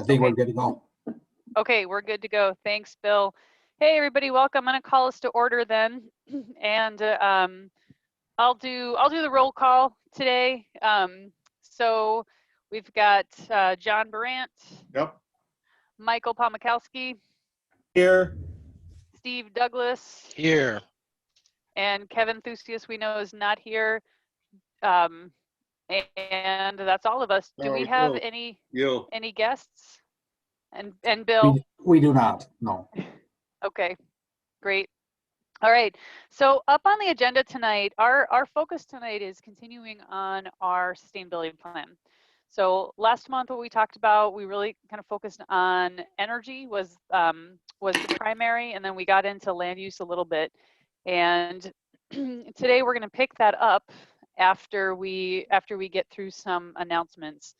I think Okay. we're good to go. Okay, we're good to go. Thanks, Bill. Hey, everybody, welcome. I'm going to call us to order then, and I'll do the roll call today. So we've got John Brandt. Yep. Michael Pomykowski. Here. Steve Douglas. Here. And Kevin Thusius, we know, is not here. And that's all of us. Do we have any guests? And Bill? We do not, no. Okay, great. All right, so up on the agenda tonight, our focus tonight is continuing on our sustainability plan. So last month, what we talked about, we really kind of focused on energy was the primary, and then we got into land use a little bit. And today we're going to pick that up after we get through some announcements.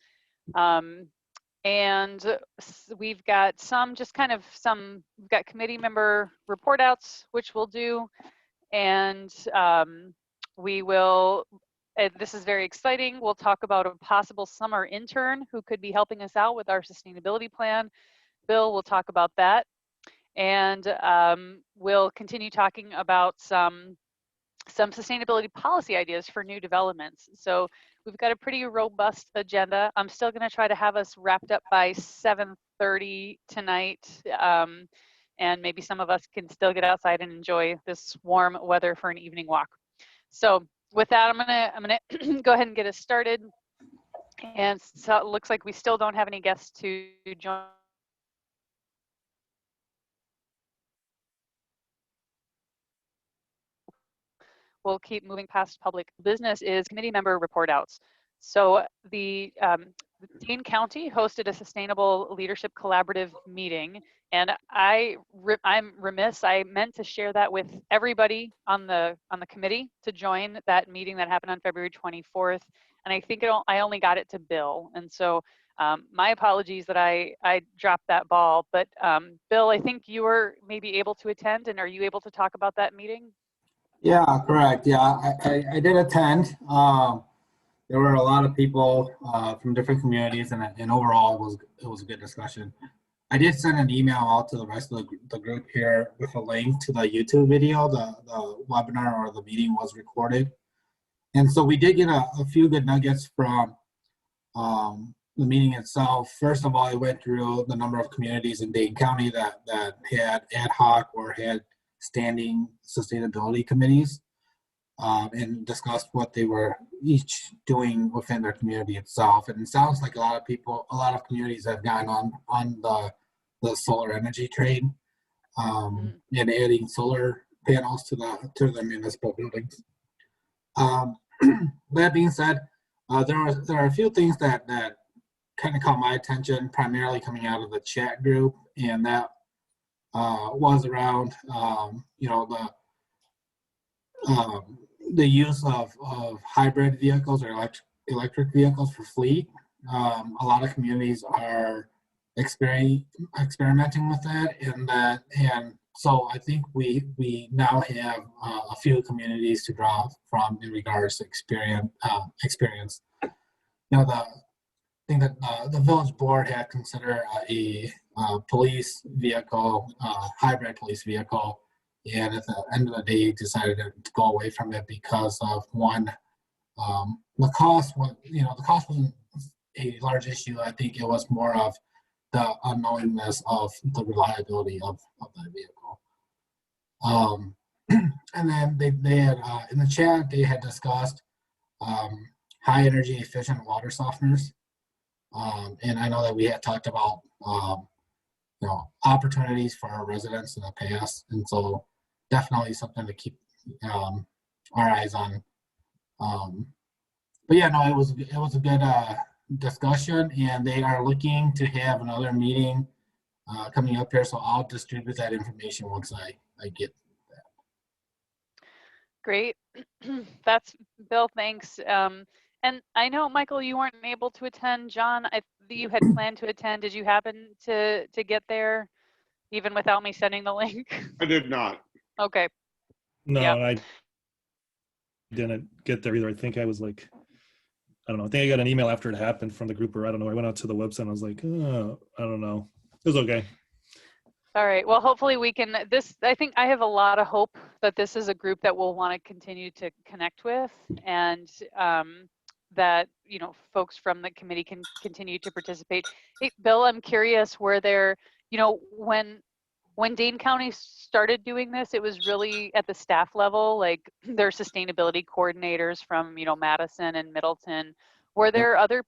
And we've got we've got committee member report outs, which we'll do. And we will, this is very exciting. We'll talk about a possible summer intern who could be helping us out with our sustainability plan. Bill will talk about that. And we'll continue talking about some sustainability policy ideas for new developments. So we've got a pretty robust agenda. I'm still going to try to have us wrapped up by 7:30 tonight. And maybe some of us can still get outside and enjoy this warm weather for an evening walk. So with that, I'm gonna go ahead and get us started. And so it looks like we still don't have any guests to join. We'll keep moving past public business is committee member report outs. So the Dane County hosted a sustainable leadership collaborative meeting, and I'm remiss, I meant to share that with everybody on the committee to join that meeting that happened on February 24th, and I think I only got it to Bill, and so my apologies that I dropped that ball, but Bill, I think you were maybe able to attend, and are you able to talk about that meeting? Yeah, correct. Yeah, I did attend. There were a lot of people from different communities, and overall it was a good discussion. I did send an email out to the rest of the group here with a link to the YouTube video. The webinar or the meeting was recorded, and so we did get a few good nuggets from the meeting itself. First of all, I went through the number of communities in Dane County that had ad hoc or had standing sustainability committees, and discussed what they were each doing within their community itself. And it sounds like a lot of communities have gone on the solar energy train, and adding solar panels to their municipal buildings. That being said, there are a few things that kind of caught my attention, primarily coming out of the chat group, and that was around the use of hybrid vehicles or electric vehicles for fleet. A lot of communities are experimenting with that, and so I think we now have a few communities to draw from in regards to experience. The thing that the village board had considered a police vehicle, hybrid police vehicle, and at the end of the day decided to go away from it because of one, the cost wasn't a large issue. I think it was more of the unknowingness of the reliability of that vehicle. And then they had in the chat they had discussed high energy efficient water softeners, and I know that we had talked about opportunities for our residents in the past, and so definitely something to keep our eyes on. But yeah, no, it was a good discussion, and they are looking to have another meeting coming up here, so I'll distribute that information once I get that. Great. That's Bill, thanks. And I know, Michael, you weren't able to attend. John, you had planned to attend. Did you happen to get there even without me sending the link? I did not. Okay. No, yeah. I didn't get there either. I think I was like don't know. I think I got an email after it happened from the group, or I don't know. I went out to the website and I was like, oh, I don't know. It was okay. All right. Well, hopefully we can, I think I have a lot of hope that this is a group that we'll want to continue to connect with, and that, folks from the committee can continue to participate. Hey, Bill, I'm curious, were there, when Dane County started doing this, it was really at the staff level, like their sustainability coordinators from, Madison and Middleton. Were there other,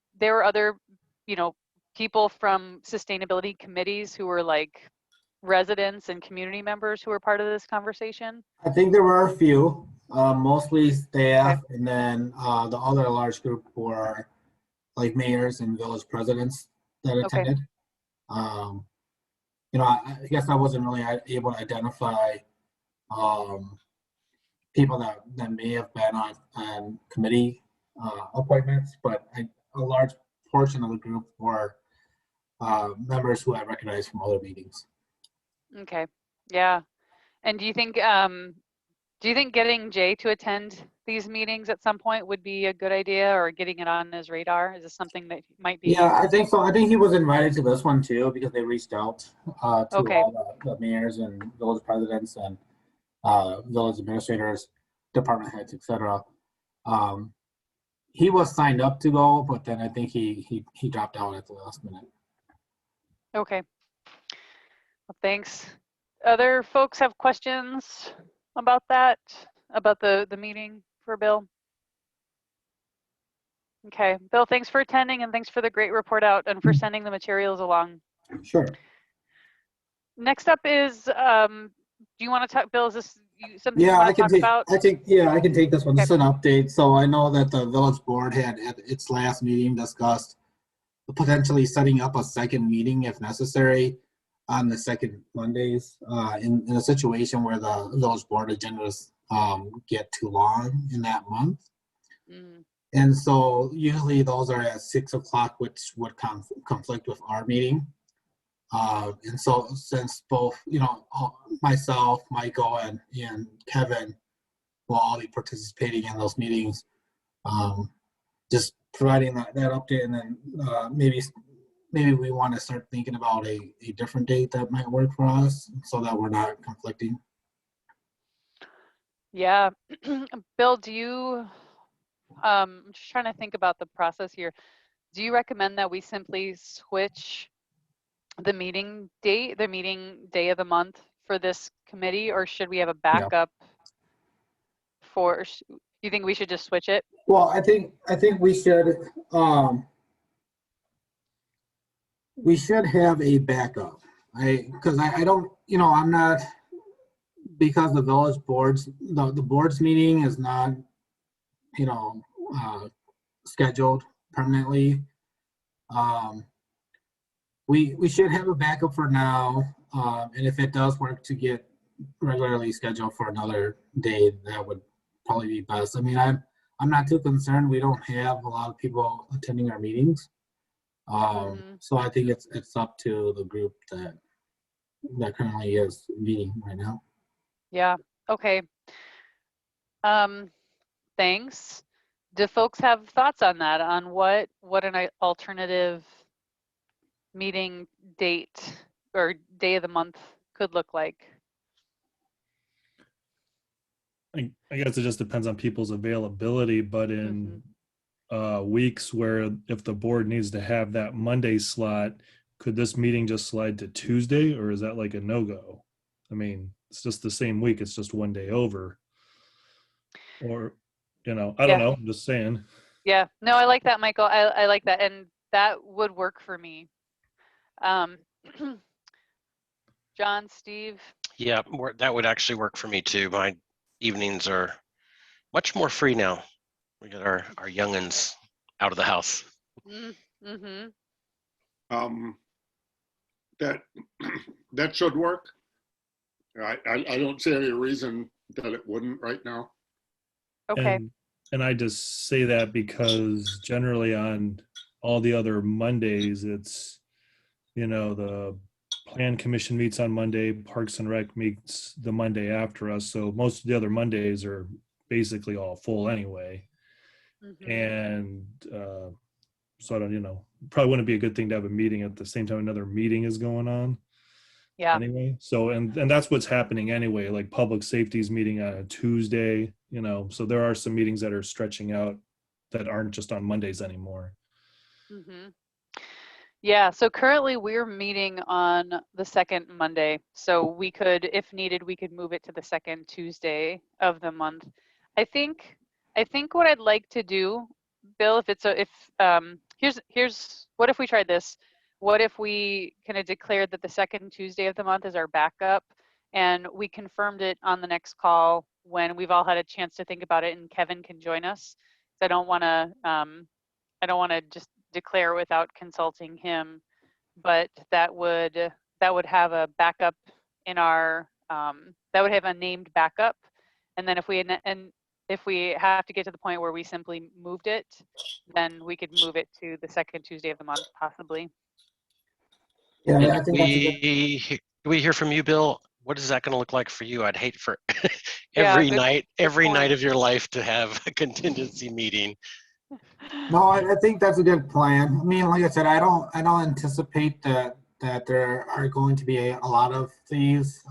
people from sustainability committees who were like residents and community members who were part of this conversation? I think there were a few, mostly staff, Okay. and then the other large group were like mayors and village presidents that Okay. attended. I guess I wasn't really able to identify people that may have been on committee appointments, but a large portion of the group were members who I recognized from other meetings. Okay. Yeah. And do you think getting Jay to attend these meetings at some point would be a good idea, or getting it on his radar? Is this something that might be? Yeah, I think so. I think he was invited to this one too, because they reached out to Okay. all the mayors and village presidents and village administrators, department heads, etc. He was signed up to go, but then I think he dropped out at the last minute. Okay. Well, thanks. Other folks have questions about that, about the meeting for Bill? Okay, Bill, thanks for attending, and thanks for the great report out and for sending the materials along. Sure. Next up is, do you want to talk, Bill, is this something you Yeah, want I to can talk take. about? I can take this one. Just an update. So I know that the village board had at its last meeting discussed potentially setting up a second meeting if necessary on the second Mondays in a situation where the village board agendas get too long in that month. Mm. And so usually those are at 6 o'clock, which would conflict with our meeting. And so since both, myself, Michael, and Kevin will all be participating in those meetings, just providing that update, and then maybe we want to start thinking about a different date that might work for us so that we're not conflicting. Yeah. Bill, do you, I'm just trying to think about the process here. Do you recommend that we simply switch the meeting day of the month for this committee, or should we have a backup you think we should just switch it? Well, I think we should have a backup. Because I don't, I'm not, because the village boards, the board's meeting is not, scheduled permanently. We should have a backup for now, and if it does work to get regularly scheduled for another day, that would probably be best. I mean, I'm not too concerned. We don't have a lot of people attending our meetings, so I think it's up to the group that currently is meeting right now. Yeah. Okay. Thanks. Do folks have thoughts on that? On what an alternative meeting date or day of the month could look like? I guess it just depends on people's availability, but in weeks where if the board needs to have that Monday slot, could this meeting just slide to Tuesday, or is that like a no-go? I mean, it's just the same week, it's just one day over. Or, I don't know, I'm just saying. Yeah, no, I like that, Michael. I like that, and that would work for me. John, Steve? Yeah, that would actually work for me too. My evenings are much more free now. We got our youngins out of the house. Mm-hmm. That should work. I don't see any reason that it wouldn't right now. Okay. And I just say that because generally on all the other Mondays, it's, the Plan Commission meets on Monday, Parks and Rec meets the Monday after us. So most of the other Mondays are basically all full anyway. Mhm. And so I don't, probably wouldn't be a good thing to have a meeting at the same time another meeting is going on. Yeah. Anyway, so and that's what's happening anyway. Like public safety's meeting on a Tuesday, so there are some meetings that are stretching out that aren't just on Mondays anymore. Mhm. Yeah, so currently we're meeting on the second Monday. So we could, if needed, we could move it to the second Tuesday of the month. I think what I'd like to do, Bill, here's what if we tried this? What if we kind of declared that the second Tuesday of the month is our backup, and we confirmed it on the next call when we've all had a chance to think about it and Kevin can join us. So I don't want to just declare without consulting him, but that would have a backup in our that would have a named backup, and then if we have to get to the point where we simply moved it, then we could move it to the second Tuesday of the month, possibly. Yeah, And I think that's a good. do we hear from you, Bill? What is that going to look like for you? I'd hate for Yeah, every good night point. of your life to have a contingency meeting. No, I think that's a good plan. I mean, like I said, I don't anticipate that there are going to be a lot of these.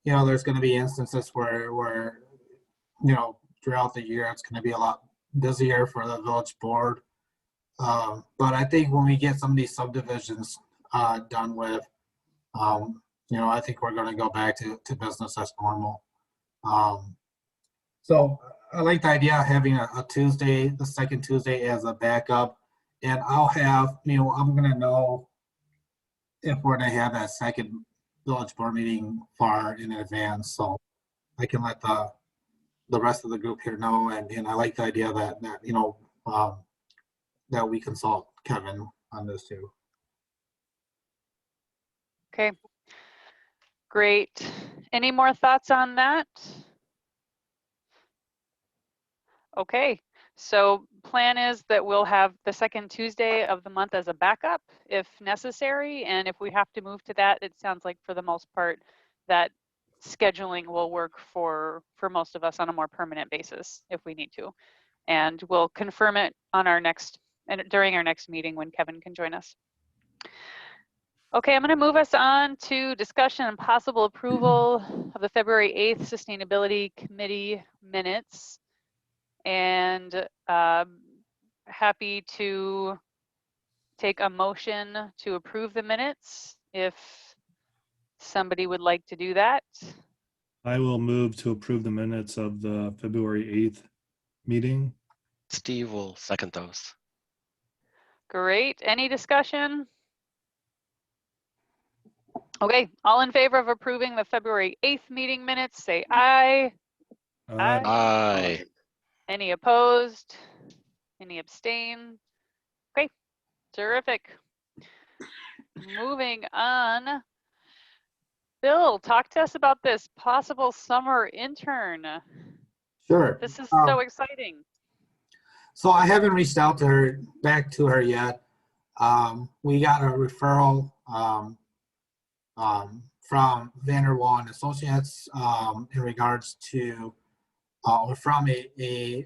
There's going to be instances where throughout the year it's going to be a lot busier for the village board. But I think when we get some of these subdivisions done with, I think we're going to go back to business as normal. So I like the idea of having a Tuesday, the second Tuesday as a backup. And I'll have, I'm going to know if we're going to have that second village board meeting far in advance. So I can let the rest of the group here know. And I like the idea that we consult Kevin on this too. Okay, great. Any more thoughts on that? Okay, so plan is that we'll have the second Tuesday of the month as a backup if necessary, and if we have to move to that, it sounds like for the most part that scheduling will work for most of us on a more permanent basis if we need to. And we'll confirm it on our next and during our next meeting when Kevin can join us. Okay, I'm going to move us on to discussion and possible approval of the February 8th Sustainability Committee minutes. And happy to take a motion to approve the minutes if somebody would like to do that. I will move to approve the minutes of the February 8th meeting. Steve will second those. Great. Any discussion? Okay, all in favor of approving the February 8th meeting minutes, say aye. Aye. Any opposed? Any abstain? Okay, terrific. Moving on. Bill, talk to us about this possible summer intern. Sure. This is so exciting. So I haven't reached out back to her yet. We got a referral from Vanderwall and Associates in regards to from a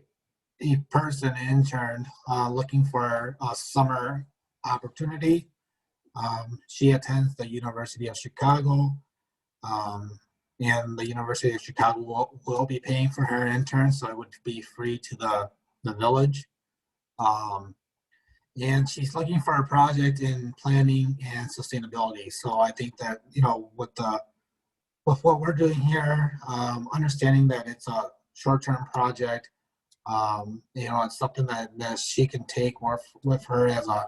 person intern looking for a summer opportunity. She attends the University of Chicago, and the University of Chicago will be paying for her intern, so it would be free to the village. And she's looking for a project in planning and sustainability. So I think that, with what we're doing here, understanding that it's a short-term project, it's something that she can take with her as a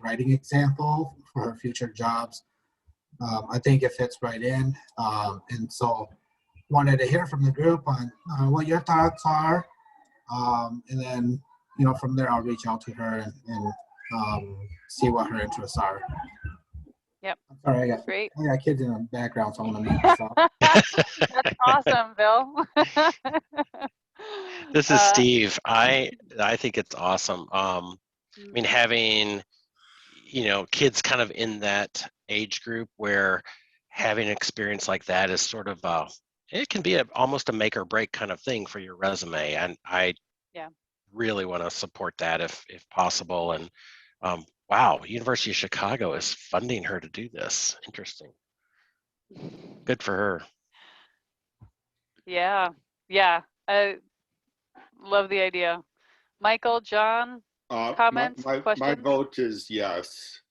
writing example for her future jobs. I think it fits right in. And so wanted to hear from the group on what your thoughts are. And then, from there, I'll reach out to her and see what her interests are. Yep. All right, Great. I got kids in the background, so I'm gonna mute myself. That's awesome, Bill. This is Steve. I think it's awesome. I mean, having kids kind of in that age group where having an experience like that is sort of it can be almost a make or break kind of thing for your resume. And I really want to support that if possible. And wow, University of Chicago is funding her to do this. Interesting. Good for her. Yeah, yeah. I love the idea. Michael, John, comments, My questions? vote is yes.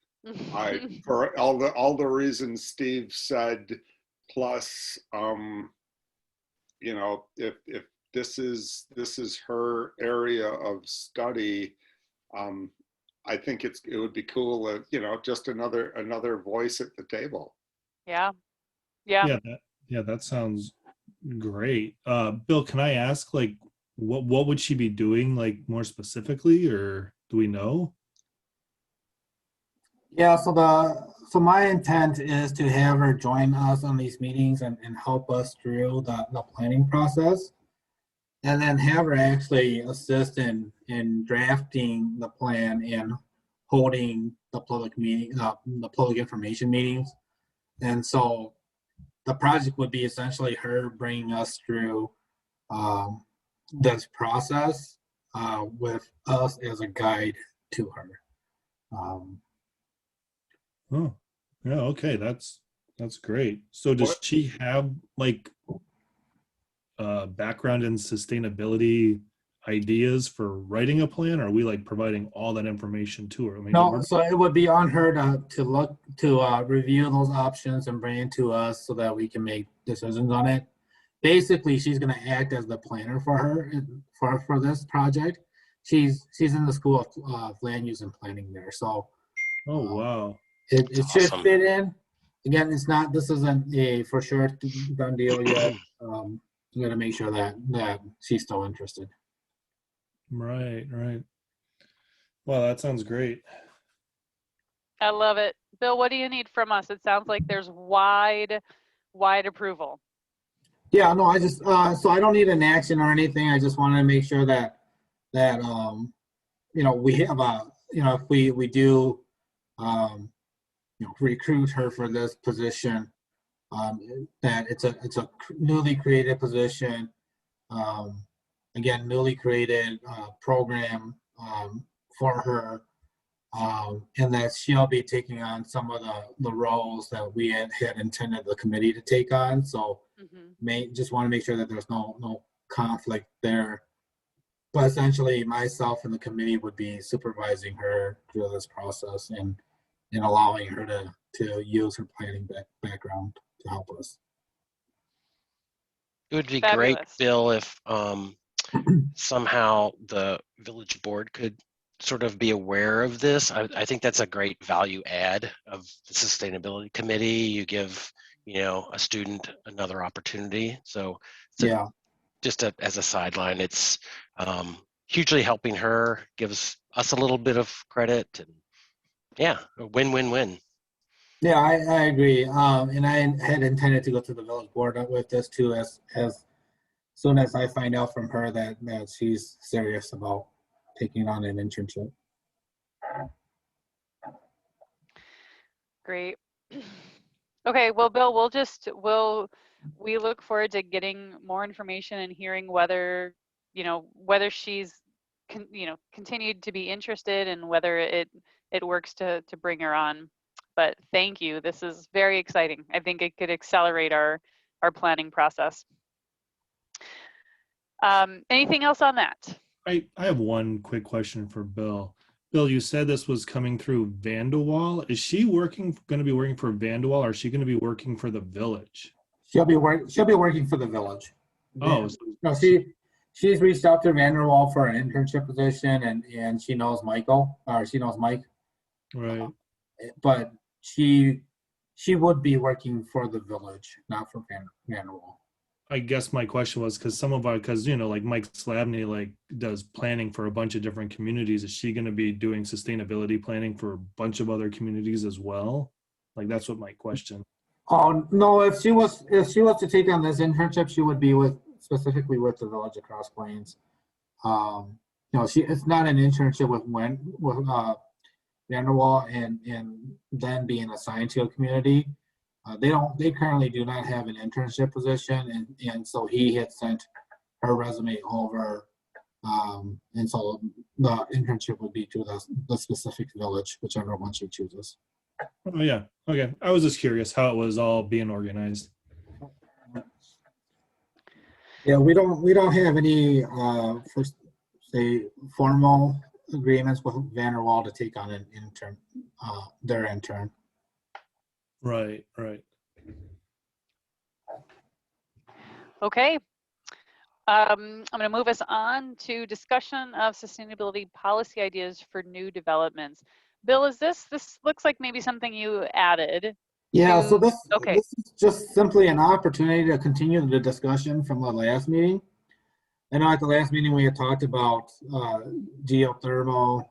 For all the reasons Steve said, plus, you know, if this is her area of study, I think it would be cool if, you know, just another voice at the table. Yeah, yeah. That sounds great. Bill, can I ask, like, what would she be doing, like, more specifically, or do we know? Yeah, so my intent is to have her join us on these meetings and help us through the planning process. And then have her actually assist in drafting the plan and holding the public meeting, the public information meetings. And so the project would be essentially her bringing us through this process with us as a guide to her. Oh, yeah, okay, that's great. So does she have, like, background in sustainability ideas for writing a plan, or are we, like, providing all that information to her? I mean, No, so it would be on her to look to review those options and bring it to us so that we can make decisions on it. Basically, she's going to act as the planner for her for this project. She's in the School of Land Use and Planning there, so oh, wow. it should Awesome. fit in. Again, this isn't a for sure done deal yet. I'm going to make sure that she's still interested. Right. Well, that sounds great. I love it. Bill, what do you need from us? It sounds like there's wide approval. Yeah, no, I just so I don't need an action or anything. I just wanted to make sure that you know, we have you know, if we do you know, recruit her for this position, that it's a newly created position, again, newly created program for her, and that she'll be taking on some of the roles that we had intended the committee to take on. So just want to make sure that there's no conflict there. But essentially, myself and the committee would be supervising her through this process and allowing her to use her planning background to help us. It would be Fabulous. great, Bill, if somehow the village board could sort of be aware of this. I think that's a great value add of the sustainability committee. You give, you know, a student another opportunity. So Yeah. just as a sideline, it's hugely helping her, gives us a little bit of credit, and yeah, a win-win-win. Yeah, I agree. And I had intended to go to the village board with this too, as soon as I find out from her that she's serious about taking on an internship. Great. Okay, well, Bill, we look forward to getting more information and hearing whether, you know, whether she's, you know, continued to be interested and whether it works to bring her on. But thank you. This is very exciting. I think it could accelerate our planning process. Anything else on that? I have one quick question for Bill. Bill, you said this was coming through Vanderwall. Is she going to be working for Vanderwall, or is she going to be working for the village? She'll be working for the village. Oh, No, she's reached out to Vanderwall for an internship position, and she knows Michael, or she knows Mike. right. But she would be working for the village, not for Vanderwall. I guess my question was because you know, like Mike Slavny, like, does planning for a bunch of different communities. Is she going to be doing sustainability planning for a bunch of other communities as well? Like, that's what my question. Oh no! If she was to take on this internship, she would be specifically with the village of Cross Plains. You know, it's not an internship with Vanderwall and then being assigned to a community. They currently do not have an internship position, and so he had sent her resume over And so the internship would be to the specific village, whichever one she chooses. Oh, yeah. Okay. I was just curious how it was all being organized. Yeah, we don't have any first say formal agreements with Vanderwall to take on an intern, their intern. Right. Right. Okay. I'm going to move us on to discussion of sustainability policy ideas for new developments. Bill, is this looks like maybe something you added? Yeah, so Okay. this is just simply an opportunity to continue the discussion from the last meeting. I know at the last meeting we had talked about geothermal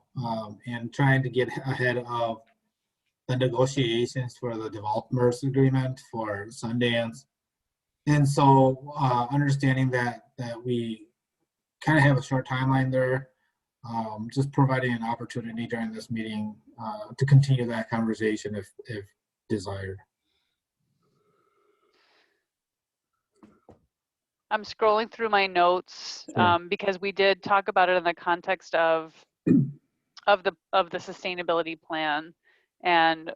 and trying to get ahead of the negotiations for the developers agreement for Sundance. And so understanding that we kind of have a short timeline there, just providing an opportunity during this meeting to continue that conversation if desired. I'm scrolling through my notes Sure. because we did talk about it in the context of the sustainability plan, and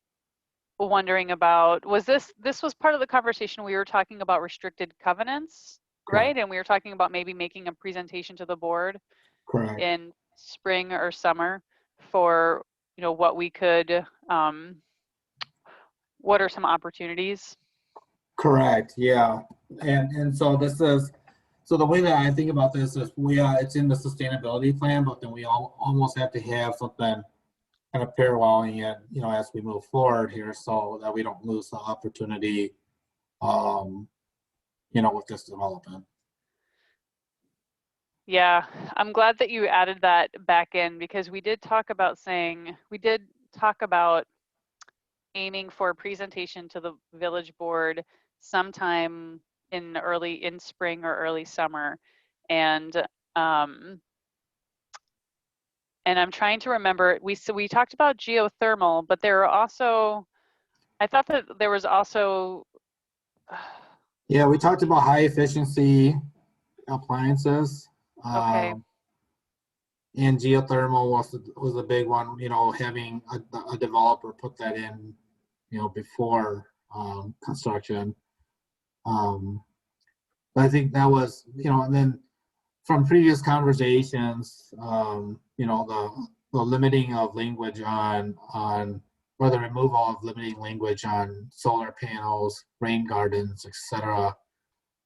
wondering about, was this was part of the conversation we were talking about restricted covenants, right? Correct. And we were talking about maybe making a presentation to the board Correct. in spring or summer for, you know, what we could, what are some opportunities? Correct. Yeah. And so this is, so the way that I think about this is it's in the sustainability plan, but then we almost have to have something kind of paralleling it, you know, as we move forward here, so that we don't lose the opportunity, you know, with this development. Yeah, I'm glad that you added that back in, because we did talk about aiming for a presentation to the village board sometime in spring or early summer. And I'm trying to remember, we talked about geothermal, but there are also, I thought that there was also Yeah, we talked about high efficiency appliances. okay. And geothermal was a big one, you know, having a developer put that in, you know, before construction. But I think that was, you know, and then from previous conversations, you know, the limiting of language on or the removal of limiting language on solar panels, rain gardens, etc.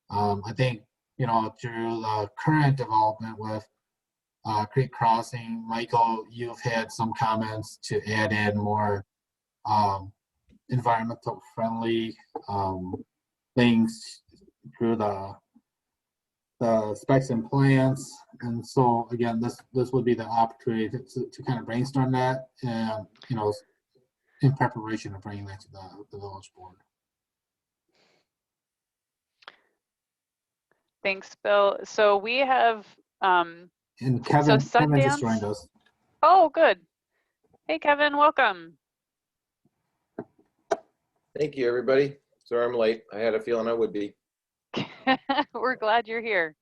I think, you know, through the current development with Creek Crossing, Michael, you've had some comments to add in more environmental friendly things through the specs and plans. And so again, this would be the opportunity to kind of brainstorm that, and you know, in preparation of bringing that to the village board. Thanks, Bill. So we have And so Kevin just Sundance. joined us. Oh, good. Hey, Kevin, welcome. Thank you, everybody. Sorry I'm late. I had a feeling I would be. We're glad you're here.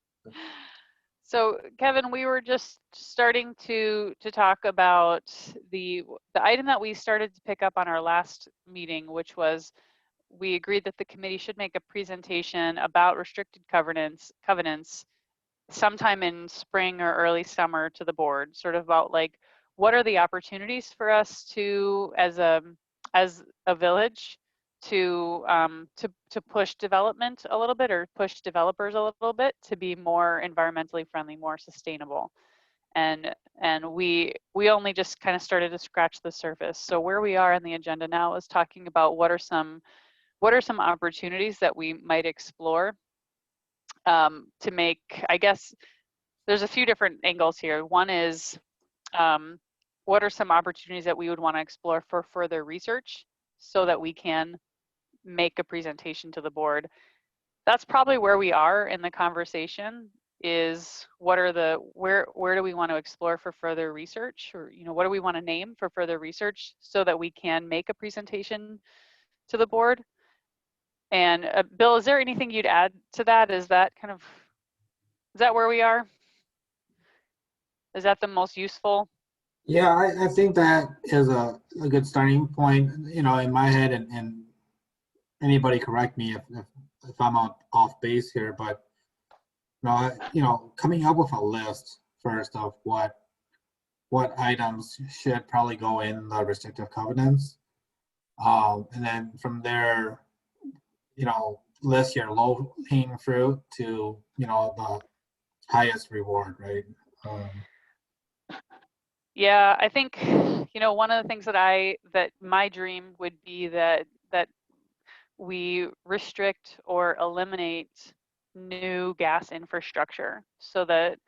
So, Kevin, we were just starting to talk about the item that we started to pick up on our last meeting, which was we agreed that the committee should make a presentation about restricted covenants sometime in spring or early summer to the board, sort of about like what are the opportunities for us to as a village to push development a little bit, or push developers a little bit to be more environmentally friendly, more sustainable. And we only just kind of started to scratch the surface. So where we are on the agenda now is talking about what are some opportunities that we might explore to make, I guess there's a few different angles here. One is what are some opportunities that we would want to explore for further research so that we can make a presentation to the board. That's probably where we are in the conversation, is what are the, where do we want to explore for further research, or, you know, what do we want to name for further research so that we can make a presentation to the board. And Bill, is there anything you'd add to that? Is that where we are? Is that the most useful? Yeah, I think that is a good starting point, you know, in my head, and anybody correct me if I'm off base here, but coming up with a list first of what items should probably go in the restrictive covenants. And then from there, list your low hanging fruit to, the highest reward, right? Yeah, I think, one of the things that my dream would be that we restrict or eliminate new gas infrastructure so that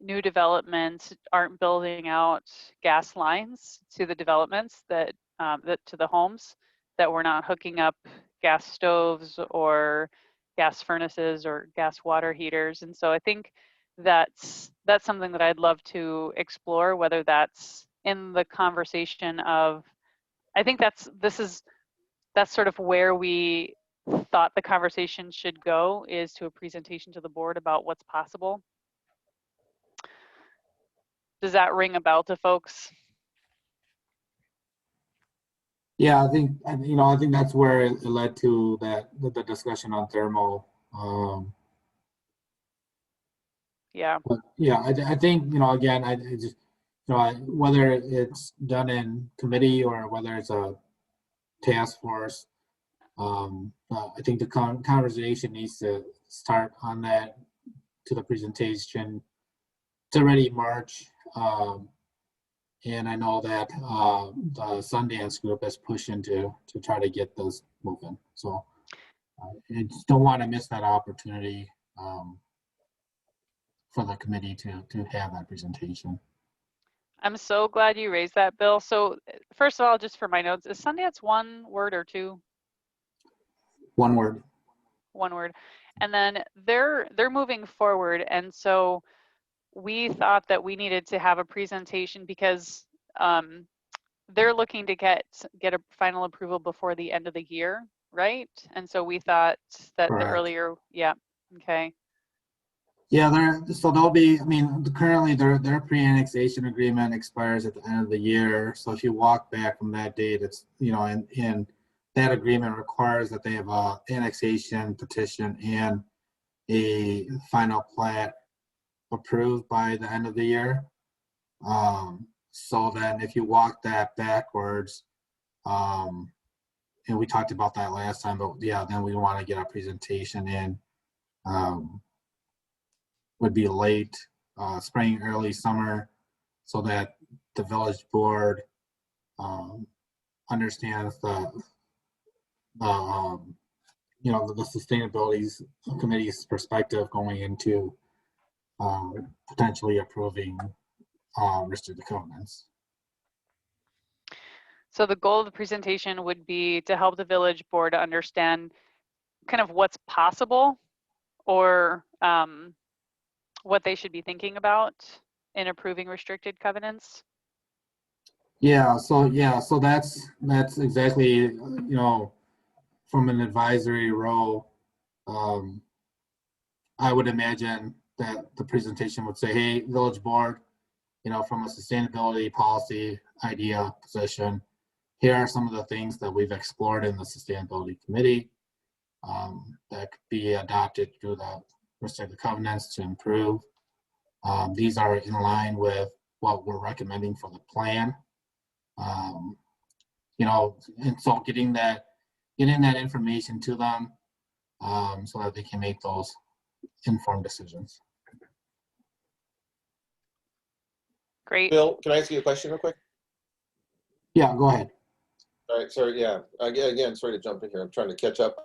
new developments aren't building out gas lines to the developments that to the homes, that we're not hooking up gas stoves or gas furnaces or gas water heaters. And so I think that's something that I'd love to explore, whether that's in the conversation of, I think that's sort of where we thought the conversation should go, is to a presentation to the board about what's possible. Does that ring a bell to folks? Yeah, I think that's where it led to the discussion on thermal. Yeah. But yeah, I think, again, I just, whether it's done in committee or whether it's a task force, I think the conversation needs to start on that to the presentation. It's already March, and I know that the Sundance group is pushing to try to get this moving. So I just don't want to miss that opportunity for the committee to have that presentation. I'm so glad you raised that, Bill. So first of all, just for my notes, is Sundance one word or two? One word. One word. And then they're moving forward. And so we thought that we needed to have a presentation because they're looking to get a final approval before the end of the year, right? And so we thought that Correct. the earlier, yeah, okay. Yeah, they'll be, currently their pre-annexation agreement expires at the end of the year. So if you walk back from that date, it's, and that agreement requires that they have a annexation petition and a final plat approved by the end of the year. So then if you walk that backwards, and we talked about that last time, but yeah, then we want to get our presentation in. Would be late spring, early summer, so that the village board understands the sustainability committee's perspective going into potentially approving restricted covenants. So the goal of the presentation would be to help the village board understand kind of what's possible, or what they should be thinking about in approving restricted covenants. Yeah, so that's exactly, from an advisory role, I would imagine that the presentation would say, hey, village board, from a sustainability policy idea position, here are some of the things that we've explored in the sustainability committee that could be adopted through the restricted covenants to improve. These are in line with what we're recommending for the plan. And so getting that information to them so that they can make those informed decisions. Great. Bill, can I ask you a question real quick? Yeah, go ahead. All right, sorry, yeah. Again, sorry to jump in here. I'm trying to catch up.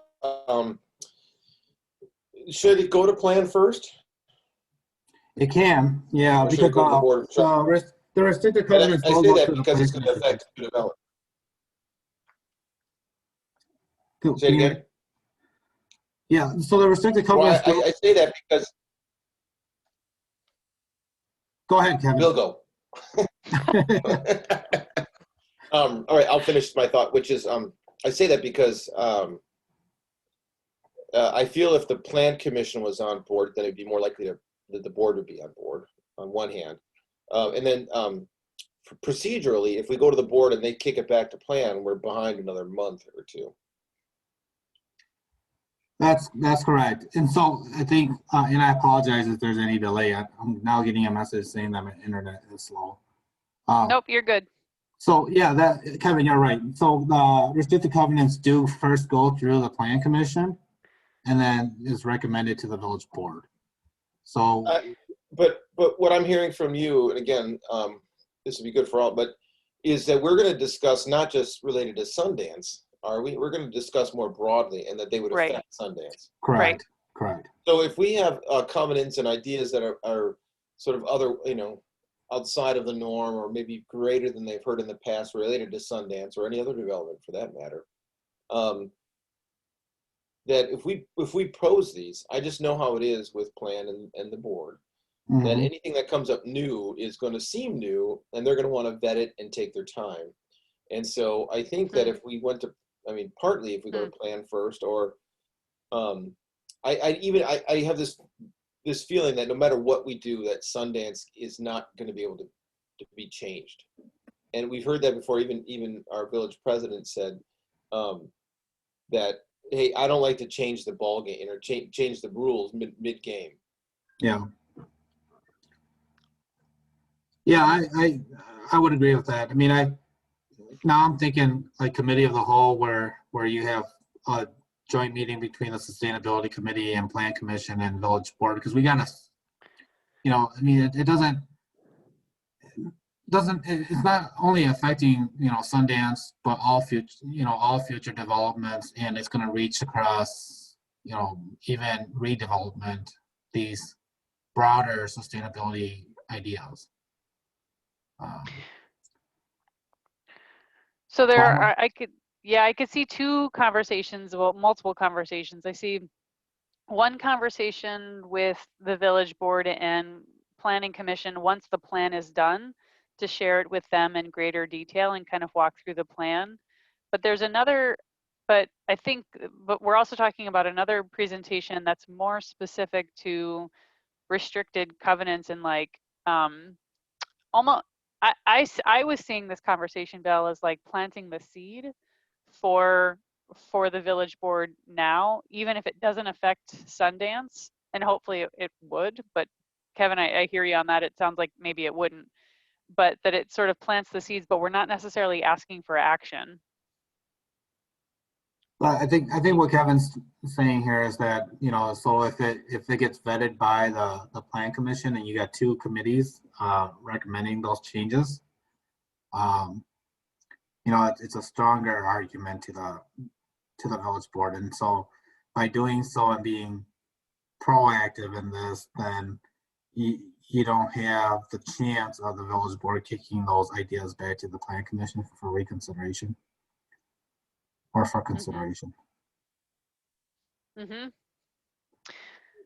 Should it go to plan first? It can, yeah, Or should because it go to the board? the restricted And covenants. I will say go that through the because it's plan going to affect commission. new development. Cool. Say it again? Yeah, so the restricted Well, covenants. I say that because. Go ahead, Kevin. Bill, go. All right, I'll finish my thought, which is I say that because I feel if the plan commission was on board, then it'd be more likely that the board would be on board on one hand. And then procedurally, if we go to the board and they kick it back to plan, we're behind another month or two. That's correct. And so I think, and I apologize if there's any delay. I'm now getting a message saying that my internet is slow. Nope, you're good. So yeah, that Kevin, you're right. So the restricted covenants do first go through the plan commission, and then is recommended to the village board. So, But what I'm hearing from you, and again, this would be good for all, but is that we're going to discuss not just related to Sundance, are we? We're going to discuss more broadly, and that they would affect Sundance. correct, correct. So if we have covenants and ideas that are sort of other, outside of the norm, or maybe greater than they've heard in the past related to Sundance or any other development for that matter, that if we pose these, I just know how it is with plan and the board, that anything that comes up new is going to seem new, and they're going to want to vet it and take their time. And so I think that if we went to, partly if we go to plan first, or I have this feeling that no matter what we do, that Sundance is not going to be able to be changed. And we've heard that before. Even our village president said that, hey, I don't like to change the ball game or change the rules mid game. Yeah. Yeah, I would agree with that. Now I'm thinking like committee of the whole, where you have a joint meeting between the sustainability committee and plan commission and village board, because we gotta, it's not only affecting, Sundance, but all future developments, and it's going to reach across, even redevelopment, these broader sustainability ideas. So there are, I could see two conversations, well, multiple conversations. I see one conversation with the village board and planning commission once the plan is done, to share it with them in greater detail and kind of walk through the plan. But there's another, but we're also talking about another presentation that's more specific to restricted covenants, and like almost, I was seeing this conversation, Bill, as like planting the seed for the village board now, even if it doesn't affect Sundance, and hopefully it would. But Kevin, I hear you on that. It sounds like maybe it wouldn't, but that it sort of plants the seeds, but we're not necessarily asking for action. But I think what Kevin's saying here is that, so if it gets vetted by the plan commission, and you got two committees recommending those changes, it's a stronger argument to the village board. And so by doing so and being proactive in this, then you don't have the chance of the village board kicking those ideas back to the plan commission for reconsideration or for consideration.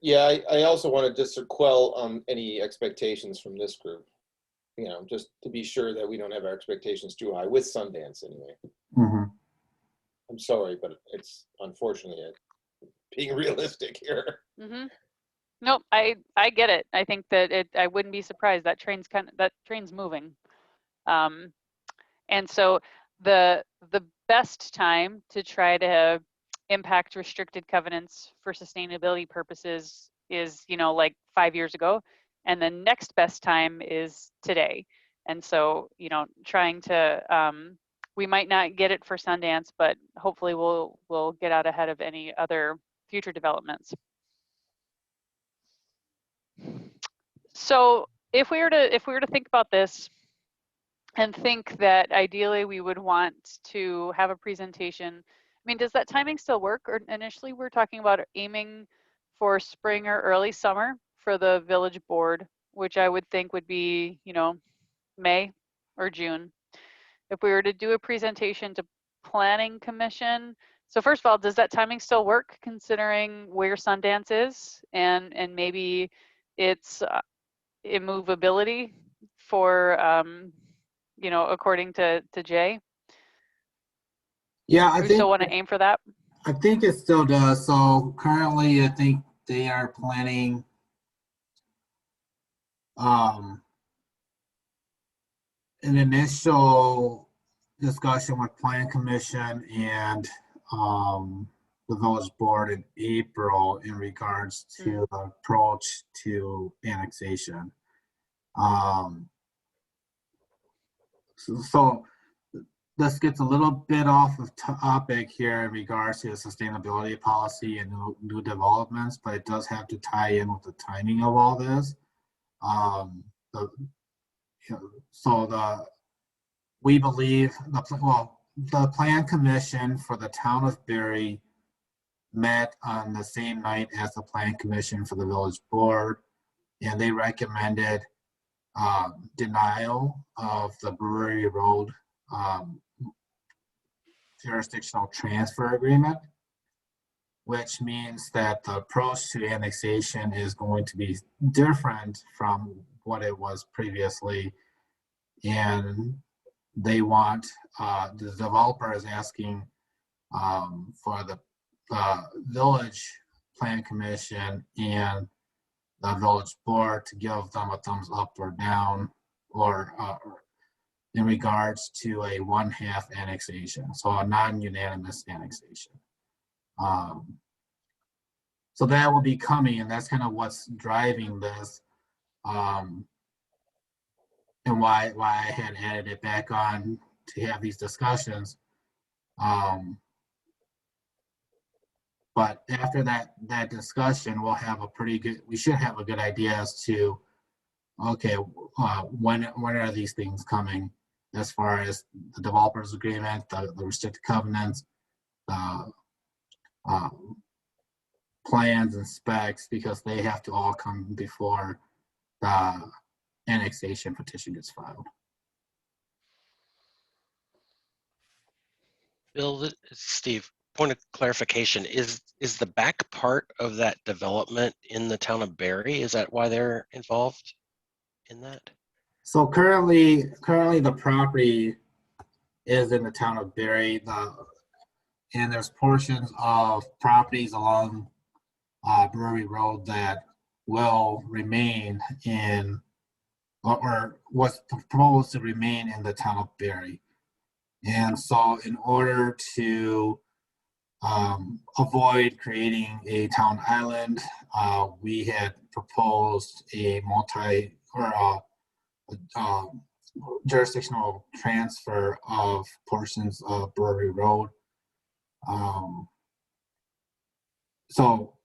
Yeah, I also want to just quell any expectations from this group, just to be sure that we don't have our expectations too high with Sundance anyway. I'm sorry, but it's unfortunately being realistic here. Nope, I get it. I think that I wouldn't be surprised. That train's moving. And so the best time to try to impact restricted covenants for sustainability purposes is, like 5 years ago, and the next best time is today. And so, trying to, we might not get it for Sundance, but hopefully we'll get out ahead of any other future developments. So if we were to think about this and think that ideally we would want to have a presentation, does that timing still work? Or initially we're talking about aiming for spring or early summer for the village board, which I would think would be, May or June. If we were to do a presentation to planning commission, so first of all, does that timing still work considering where Sundance is and maybe its immovability for, according to Jay? Yeah, I think still want to aim for that. I think it still does. So currently, I think they are planning an initial discussion with Plan Commission and the village board in April in regards to the approach to annexation. So this gets a little bit off of topic here in regards to the sustainability policy and new developments, but it does have to tie in with the timing of all this. We believe the Plan Commission for the town of Berry met on the same night as the Plan Commission for the village board, and they recommended denial of the Brewery Road jurisdictional transfer agreement, which means that the approach to annexation is going to be different from what it was previously. And they want, the developer is asking for the village plan commission and the village board to give them a thumbs up or down, or in regards to a 1/2 annexation, so a non-unanimous annexation. So that will be coming, and that's kind of what's driving this, and why I had added it back on to have these discussions. But after that discussion, we'll have we should have a good idea as to, okay, when are these things coming, as far as the developers agreement, the restricted covenants, plans and specs, because they have to all come before the annexation petition gets filed. Bill, Steve, point of clarification, is the back part of that development in the town of Berry? Is that why they're involved in that? So currently the property is in the town of Berry, and there's portions of properties along Brewery Road that will remain in, or was proposed to remain in the town of Berry. And so in order to avoid creating a town island, we had proposed a jurisdictional transfer of portions of Brewery Road. So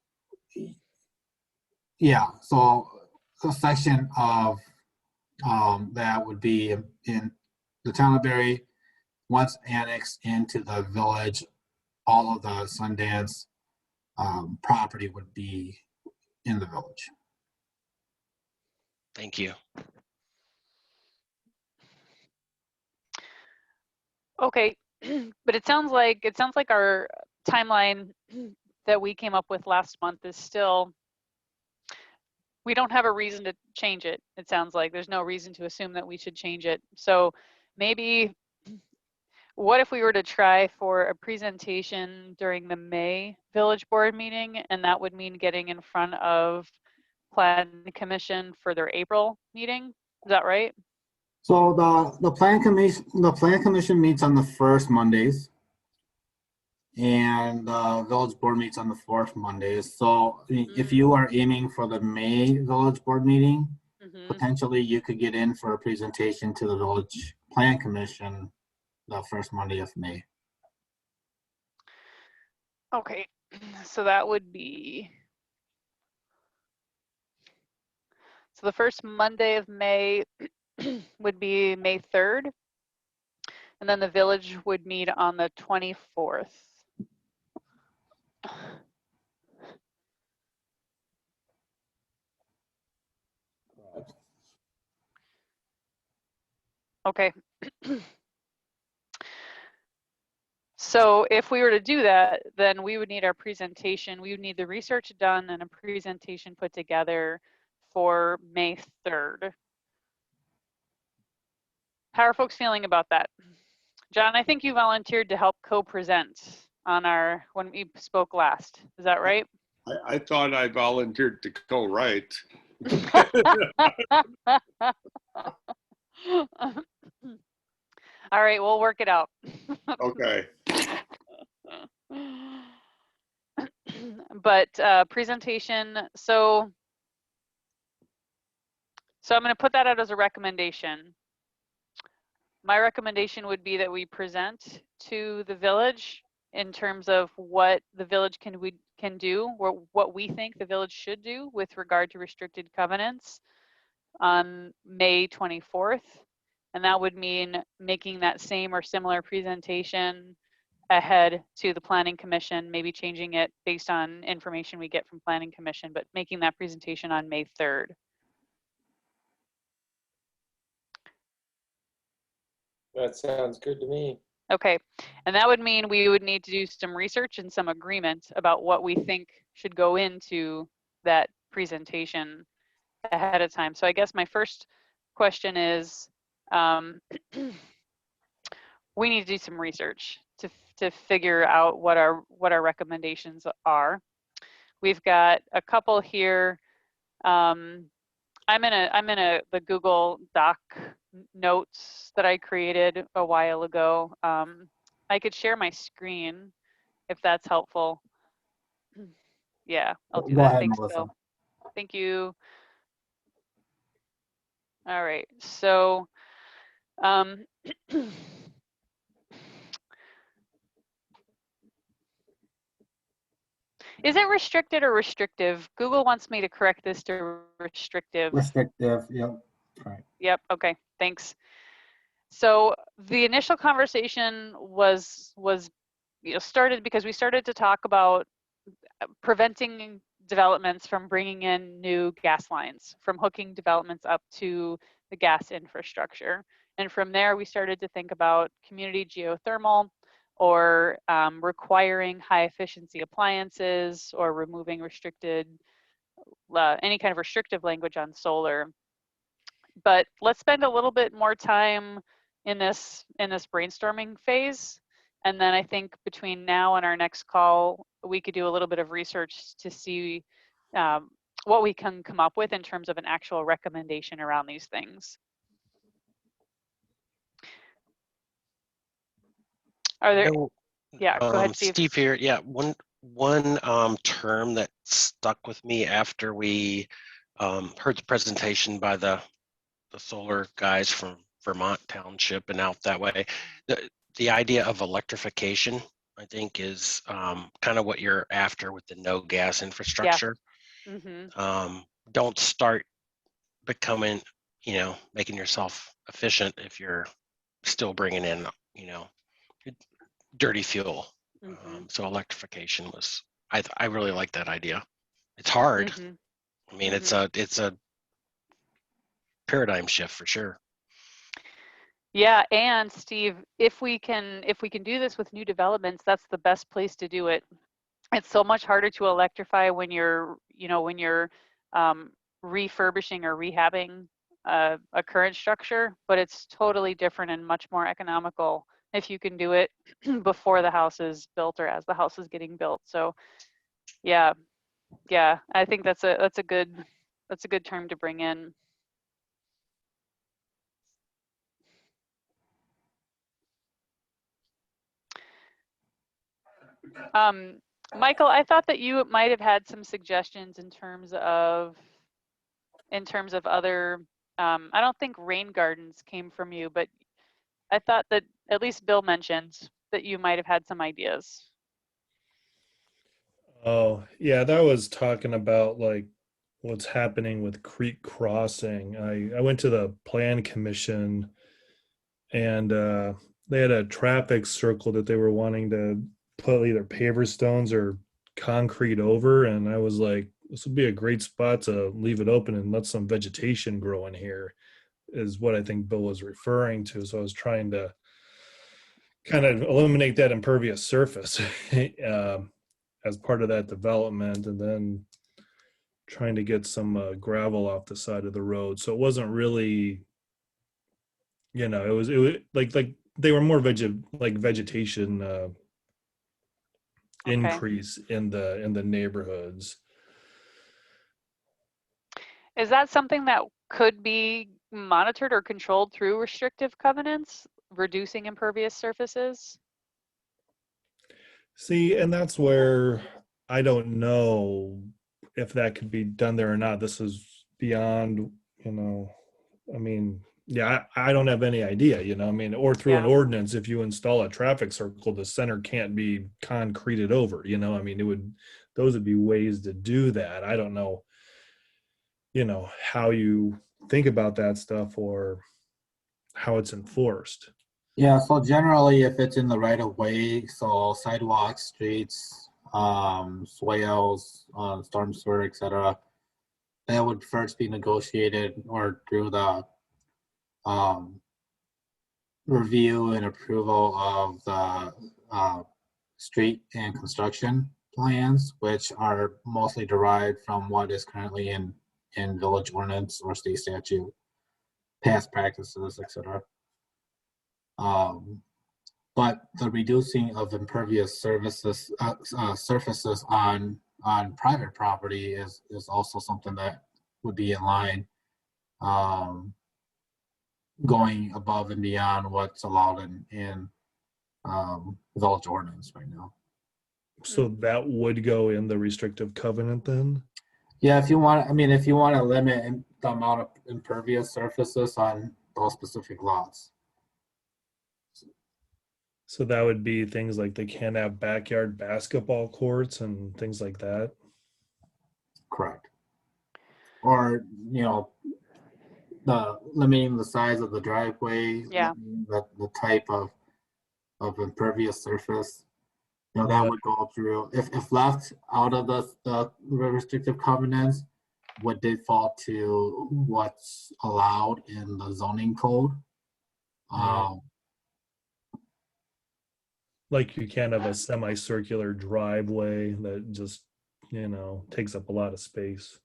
a section of that would be in the town of Berry. Once annexed into the village, all of the Sundance property would be in the village. Thank you. Okay, but it sounds like our timeline that we came up with last month is still, we don't have a reason to change it. It sounds like there's no reason to assume that we should change it. So maybe, what if we were to try for a presentation during the May village board meeting, and that would mean getting in front of Plan Commission for their April meeting? Is that right? So the plan commission meets on the first Mondays, and the village board meets on the fourth Mondays. So if you are aiming for the May village board meeting, potentially you could get in for a presentation to the village plan commission the first Monday of May. Okay, so that would be, so the first Monday of May would be May 3rd, and then the village would meet on the 24th. Okay. So if we were to do that, then we would need our presentation. We would need the research done and a presentation put together for May 3rd. How are folks feeling about that? John, I think you volunteered to help co-present on when we spoke last. Is that right? I thought I volunteered to co-write. All right, we'll work it out. Okay. But presentation, so I'm going to put that out as a recommendation. My recommendation would be that we present to the village in terms of what the village can do, or what we think the village should do with regard to restricted covenants on May 24th. And that would mean making that same or similar presentation ahead to the Planning Commission, maybe changing it based on information we get from Planning Commission, but making that presentation on May 3rd. That sounds good to me. Okay, and that would mean we would need to do some research and some agreement about what we think should go into that presentation ahead of time. So I guess my first question is, we need to do some research to figure out what our recommendations are. We've got a couple here. I'm in the Google Doc notes that I created a while ago. I could share my screen if that's helpful. Yeah, I'll do Go that. ahead, Thanks, Melissa. Bill. Thank you. All right, so is it restricted or restrictive? Google wants me to correct this to restrictive. Restrictive, yep, right. Yep, okay, thanks. So the initial conversation was started because we started to talk about preventing developments from bringing in new gas lines, from hooking developments up to the gas infrastructure. And from there, we started to think about community geothermal, or requiring high efficiency appliances, or removing any kind of restrictive language on solar. But let's spend a little bit more time in this brainstorming phase. And then I think between now and our next call, we could do a little bit of research to see what we can come up with in terms of an actual recommendation around these things. Are there? Yeah, go ahead, Steve. Steve here. Yeah, one term that stuck with me after we heard the presentation by the solar guys from Vermont Township and out that way. The idea of electrification, I think, is kind of what you're after with the no gas infrastructure. Yeah. Mm-hmm. Don't start becoming, making yourself efficient if you're still bringing in, dirty fuel. Mm-hmm. So electrification was, I really like that idea. It's hard. Mm-hmm. I mean, Mm-hmm. it's a paradigm shift for sure. Yeah, and Steve, if we can do this with new developments, that's the best place to do it. It's so much harder to electrify when you're refurbishing or rehabbing a current structure, but it's totally different and much more economical if you can do it before the house is built or as the house is getting built. So yeah, I think that's a good term to bring in. Michael, I thought that you might have had some suggestions in terms of other, I don't think rain gardens came from you, but I thought that at least Bill mentioned that you might have had some ideas. Oh, yeah, that was talking about like what's happening with Creek Crossing. I went to the Plan Commission, and they had a traffic circle that they were wanting to put either paver stones or concrete over, and I was like, this would be a great spot to leave it open and let some vegetation grow in here, is what I think Bill was referring to. So I was trying to kind of eliminate that impervious surface as part of that development, and then trying to get some gravel off the side of the road. So it wasn't really, it was like they were more vegetation Okay. increase in the neighborhoods. Is that something that could be monitored or controlled through restrictive covenants reducing impervious surfaces? See, and that's where I don't know if that could be done there or not. This is beyond, you know, I mean, yeah, I don't have any idea, you know, I mean, or through an Yeah. ordinance, if you install a traffic circle, the center can't be concreted over, you know, I mean, those would be ways to do that. I don't know, you know, how you think about that stuff or how it's enforced. Yeah, so generally if it's in the right of way, so sidewalks, streets, swales, storm sewer, etc., that would first be negotiated or through the um, review and approval of the street and construction plans, which are mostly derived from what is currently in village ordinance or state statute, past practices, etc. But the reducing of impervious surfaces on private property is also something that would be in line, going above and beyond what's allowed in village ordinance right now. So that would go in the restrictive covenant then? Yeah, if you want, I mean, if you want to limit the amount of impervious surfaces on those specific lots. So that would be things like they can't have backyard basketball courts and things like that. Correct. Or, you know, the limiting the size of the driveway, Yeah. the type of impervious surface, you know, that Yeah. would go through, if left out of the restrictive covenants, would default to what's allowed in the zoning code. Yeah. Like you can't have a semicircular driveway that just, you know, takes up a lot of space.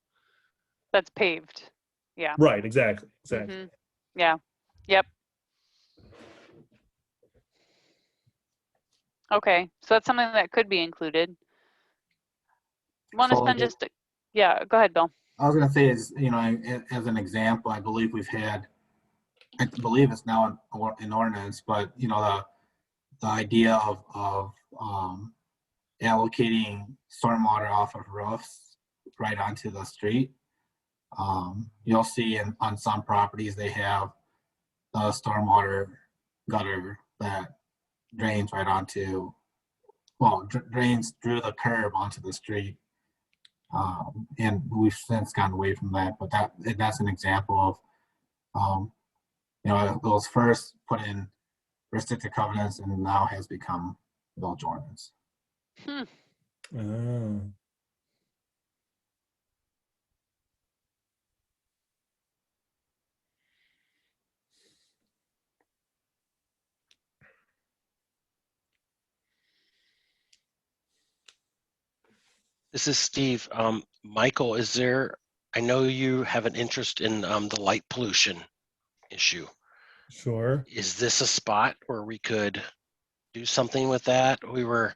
That's paved. Yeah. Right, exactly. Mhm. Yeah. Yep. Okay, so that's something that could be included. Want to So, spend just, yeah, go ahead, Bill. I was gonna say is, you know, as an example, I believe we've had, I believe it's now in ordinance, but you know, the idea of allocating stormwater off of roofs right onto the street. You'll see on some properties they have a stormwater gutter that drains right onto, well, drains through the curb onto the street. And we've since gone away from that, but that's an example of, you know, it was first put in restricted covenants and now has become village ordinance. Oh. This is Steve. Michael, I know you have an interest in the light pollution issue. Sure. Is this a spot where we could do something with that? We were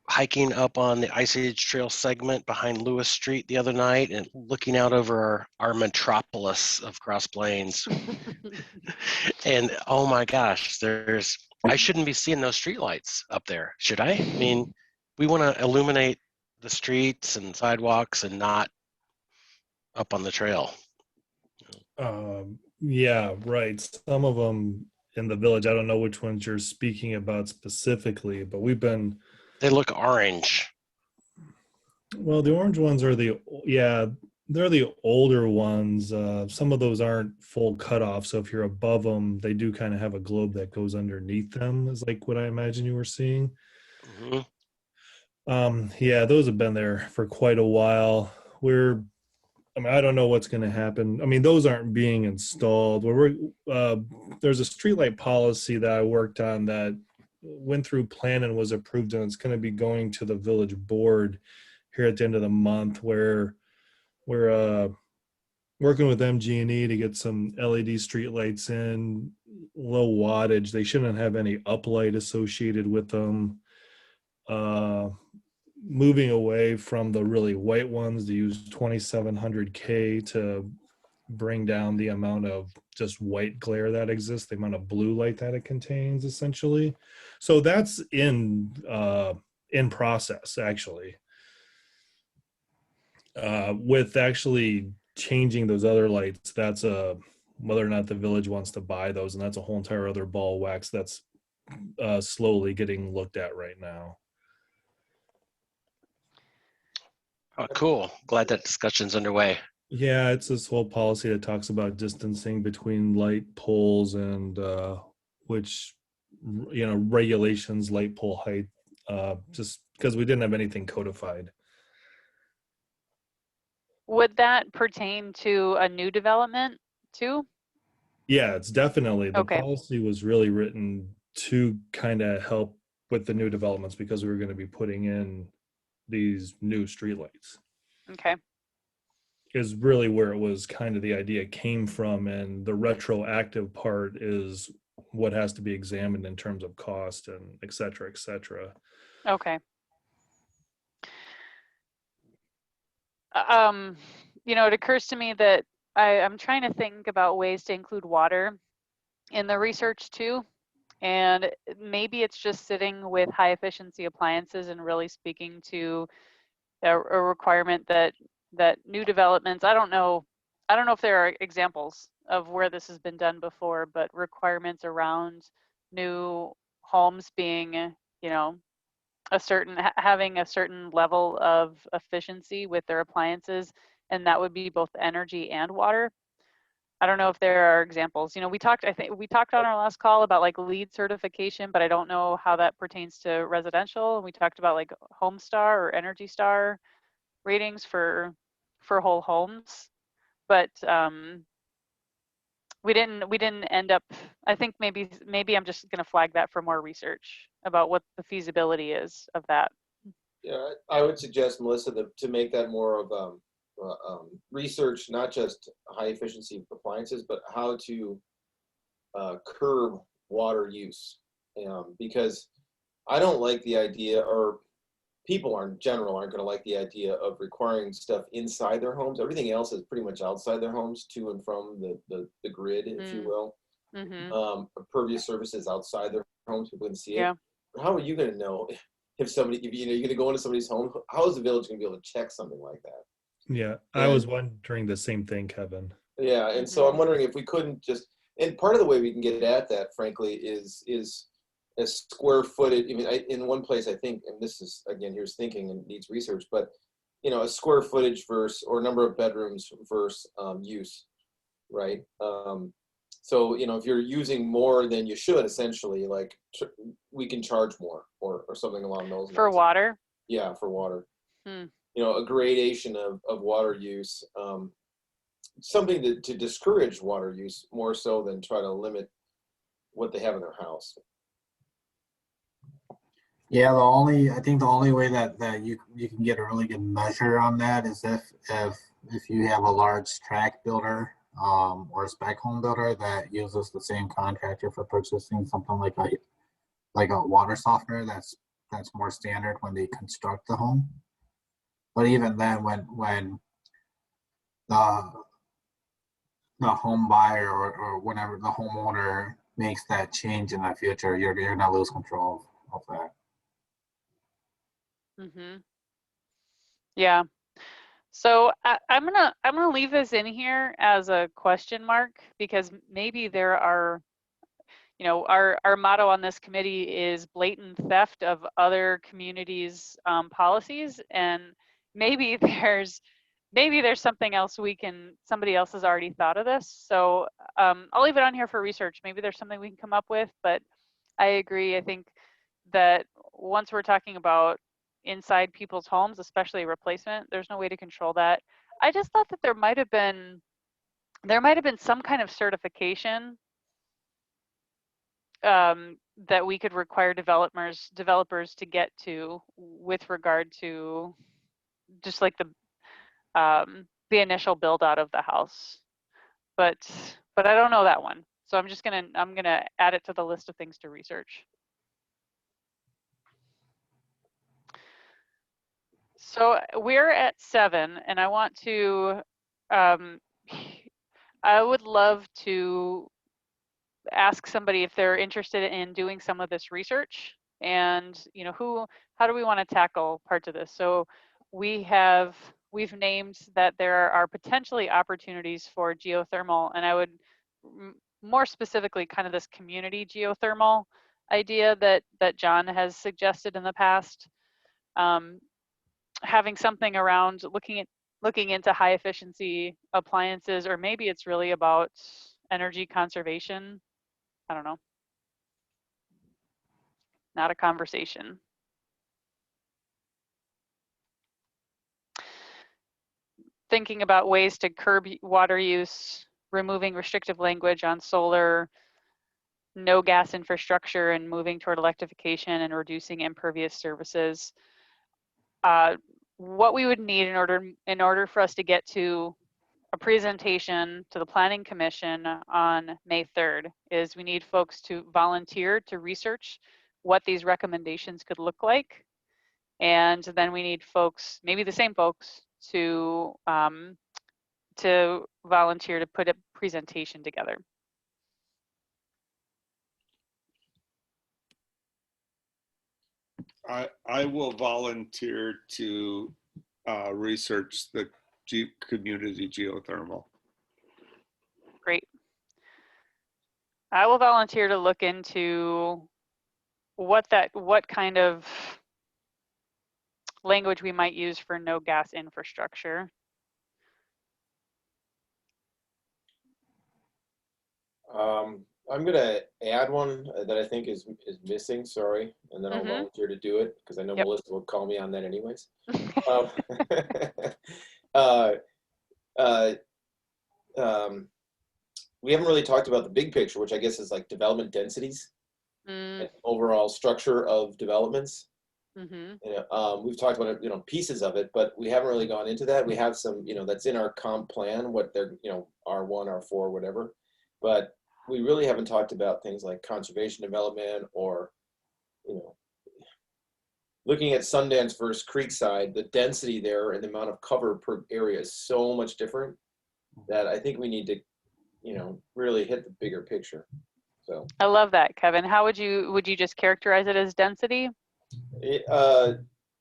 hiking up on the Ice Age Trail segment behind Lewis Street the other night and looking out over our metropolis of Cross Plains. And oh my gosh, I shouldn't be seeing those streetlights up there, should I? I mean, we want to illuminate the streets and sidewalks and not up on the trail. Yeah, right. Some of them in the village, I don't know which ones you're speaking about specifically, but They look orange. well, the orange ones are they're the older ones. Some of those aren't full cutoff, so if you're above them, they do kind of have a globe that goes underneath them, is like what I imagine you were seeing. Mm-hmm. Yeah, those have been there for quite a while. I don't know what's going to happen. I mean, those aren't being installed. There's a streetlight policy that I worked on that went through plan and was approved, and it's going to be going to the village board here at the end of the month, where we're working with MG&E to get some LED streetlights in, low wattage. They shouldn't have any uplight associated with them. Moving away from the really white ones to use 2700K to bring down the amount of just white glare that exists, the amount of blue light that it contains, essentially. So that's in process, actually. With actually changing those other lights, that's whether or not the village wants to buy those, and that's a whole entire other ball of wax that's slowly getting looked at right now. Oh, cool. Glad that discussion's underway. Yeah, it's this whole policy that talks about distancing between light poles and which, regulations light pole height, just because we didn't have anything codified. Would that pertain to a new development too? Yeah, it's definitely, the Okay. policy was really written to kind of help with the new developments because we were going to be putting in these new streetlights. Okay. Is really where it was kind of the idea came from, and the retroactive part is what has to be examined in terms of cost and et cetera, et cetera. Okay. It occurs to me that I'm trying to think about ways to include water in the research too. And maybe it's just sitting with high efficiency appliances and really speaking to a requirement that new developments, I don't know if there are examples of where this has been done before, but requirements around new homes being, having a certain level of efficiency with their appliances, and that would be both energy and water. I don't know if there are examples. I think we talked on our last call about like LEED certification, but I don't know how that pertains to residential. We talked about like Homestar or Energy Star ratings for whole homes, but we didn't end up. I think maybe I'm just going to flag that for more research about what the feasibility is of that. Yeah, I would suggest, Melissa, to make that more of research, not just high efficiency appliances, but how to curb water use. Because I don't like the idea, or people in general aren't going to like the idea of requiring stuff inside their homes. Everything else is pretty much outside their homes, to and from the grid, if you will. Mm-hmm. Pervious surfaces outside their homes, people can see it. Yeah. How are you going to know if you're going to go into somebody's home? How is the village going to be able to check something like that? Yeah, I was wondering the same thing, Kevin. Yeah, and so I'm wondering if we couldn't just, and part of the way we can get at that, frankly, is a square footage. Even in one place, I think, and this is again, here's thinking and needs research, but a square footage versus, or number of bedrooms versus use, right? So if you're using more than you should, essentially, like we can charge more, or something along those lines. For water? Yeah, for water. A gradation of water use, something to discourage water use more so than try to limit what they have in their house. Yeah, I think the only way that you can get a really good measure on that is if you have a large tract builder or a spec home builder that uses the same contractor for purchasing something like a water softener that's more standard when they construct the home. But even then, when the home buyer or whenever the homeowner makes that change in the future, you're gonna lose control of that. Yeah. So I'm gonna leave this in here as a question mark, because maybe there are, our motto on this committee is blatant theft of other communities' policies, and maybe there's something else somebody else has already thought of this. So I'll leave it on here for research. Maybe there's something we can come up with, but I agree. I think that once we're talking about inside people's homes, especially replacement, there's no way to control that. I just thought that there might have been some kind of certification that we could require developers to get to with regard to just like the initial build out of the house. But I don't know that one. So I'm gonna add it to the list of things to research. So we're at 7, and I want to I would love to ask somebody if they're interested in doing some of this research, and how do we want to tackle parts of this. So we've named that there are potentially opportunities for geothermal, and I would more specifically kind of this community geothermal idea that John has suggested in the past. Having something around looking into high efficiency appliances, or maybe it's really about energy conservation. I don't know. Not a conversation. Thinking about ways to curb water use, removing restrictive language on solar, no gas infrastructure, and moving toward electrification and reducing impervious services. What we would need in order for us to get to a presentation to the Planning Commission on May 3rd is we need folks to volunteer to research what these recommendations could look like. And then we need folks, maybe the same folks, to volunteer to put a presentation together. I will volunteer to research the community geothermal. Great. I will volunteer to look into what kind of language we might use for no gas infrastructure. I'm gonna add one that I think is missing. Sorry, and then I'll volunteer to do it because I know Melissa will call me on that anyways. We haven't really talked about the big picture, which I guess is like development densities, and overall structure of developments. We've talked about it, pieces of it, but we haven't really gone into that. We have some, that's in our comp plan, what they're, R1, R4, whatever, but we really haven't talked about things like conservation development or, looking at Sundance versus Creekside, the density there and the amount of cover per area is so much different that I think we need to, really hit the bigger picture. So I love that, Kevin. How would you just characterize it as density?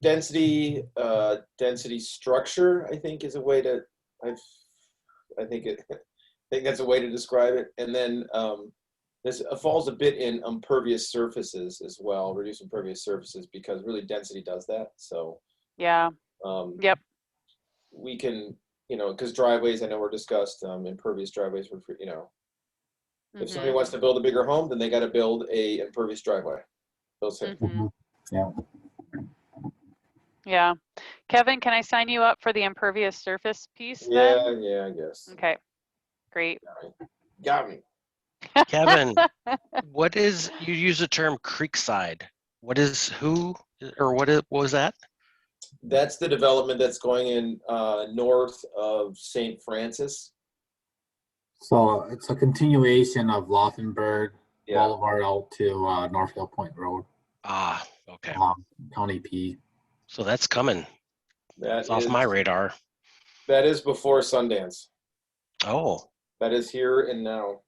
Density structure, I think, is a way to. I think that's a way to describe it. And then this falls a bit in impervious surfaces as well, reduce impervious surfaces, because really density does that. So yeah, yep. We can, because driveways, I know were discussed, impervious driveways were, if somebody wants to build a bigger home, then they got to build a impervious driveway. Those things. Yeah. Yeah. Kevin, can I sign you up for the impervious surface piece Yeah, then? yeah, I guess. Okay, great. Got me. Kevin, you use the term Creekside. What was that? That's the development that's going in north of St. Francis. So it's a continuation of Laufenberg Boulevard out to Northfield Point Road. Ah, okay. County P. So that's coming. That's off my radar. That is before Sundance. Oh. That is here and now.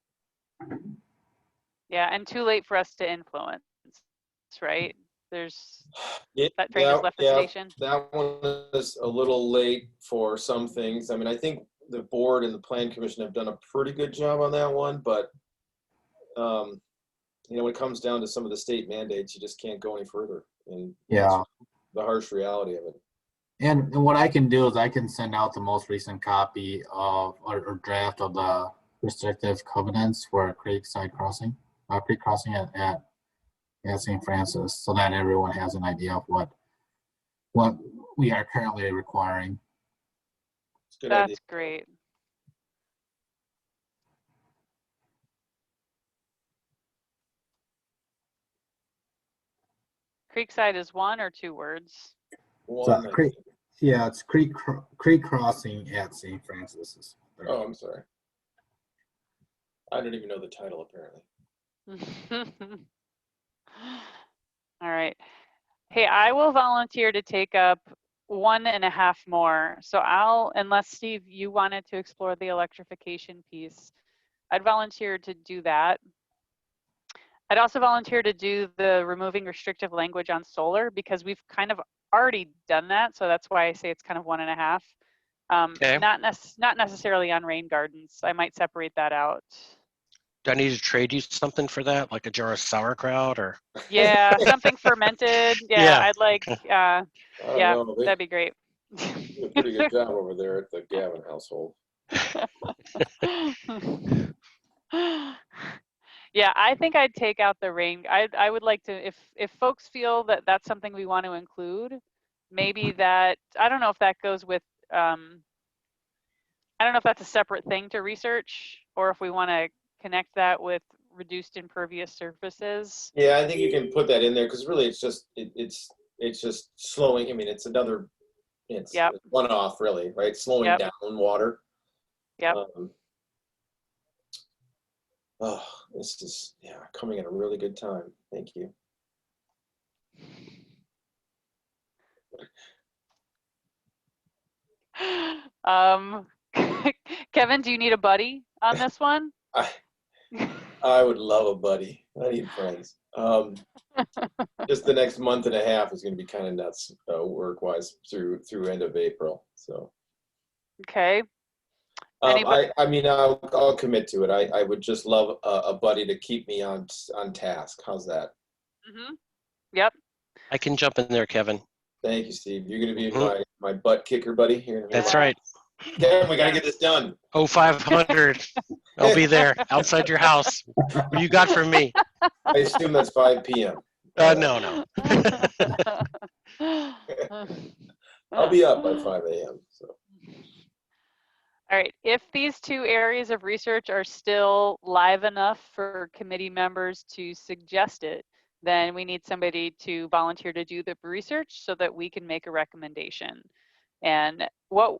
Yeah, and too late for us to influence, right? That train has left the station. That one is a little late for some things. I mean, I think the board and the plan commission have done a pretty good job on that one, but when it comes down to some of the state mandates, you just can't go any further. And that's the harsh reality of it. And what I can do is I can send out the most recent copy of or draft of the restrictive covenants for Creekside Crossing, Creek Crossing at St. Francis, so that everyone has an idea of what we are currently requiring. That's great. Creekside is one or two words? One. It's Creek Crossing at St. Francis. Oh, I'm sorry. I don't even know the title, apparently. All right. Hey, I will volunteer to take up 1.5 more. So unless Steve, you wanted to explore the electrification piece, I'd volunteer to do that. I'd also volunteer to do the removing restrictive language on solar, because we've kind of already done that. So that's why I say it's kind of 1.5. Okay. Not necessarily on rain gardens. I might separate that out. Do I need to trade you something for that, like a jar of sauerkraut or? Yeah, something fermented. Yeah, Yeah. I'd like, I don't yeah, know. They that'd be great. do a pretty good job over there at the Gavin household. Yeah, I think I'd take out the rain. I would like to, if folks feel that that's something we want to include, maybe that, I don't know if that goes with, I don't know if that's a separate thing to research, or if we want to connect that with reduced impervious surfaces. Yeah, I think you can put that in there because really it's just it's just slowing. I mean, it's another Yep. one off really, right? Slowing Yep. down water. Yep. Oh, this is coming at a really good time. Thank you. Kevin, do you need a buddy on this one? I would love a buddy. I need friends. Just the next month and a half is going to be kind of nuts work-wise through end of April. So. Okay. I mean, I'll commit to it. I would just love a buddy to keep me on task. How's that? Mm-hmm. Yep. I can jump in there, Kevin. Thank you, Steve. You're going to be my butt kicker buddy here. That's right. Kevin, we got to get this done. 0500. I'll be there outside your house. What do you got for me? I assume that's 5 p.m. No. I'll be up by 5 a.m. So. All right, if these two areas of research are still live enough for committee members to suggest it, then we need somebody to volunteer to do the research so that we can make a recommendation. And what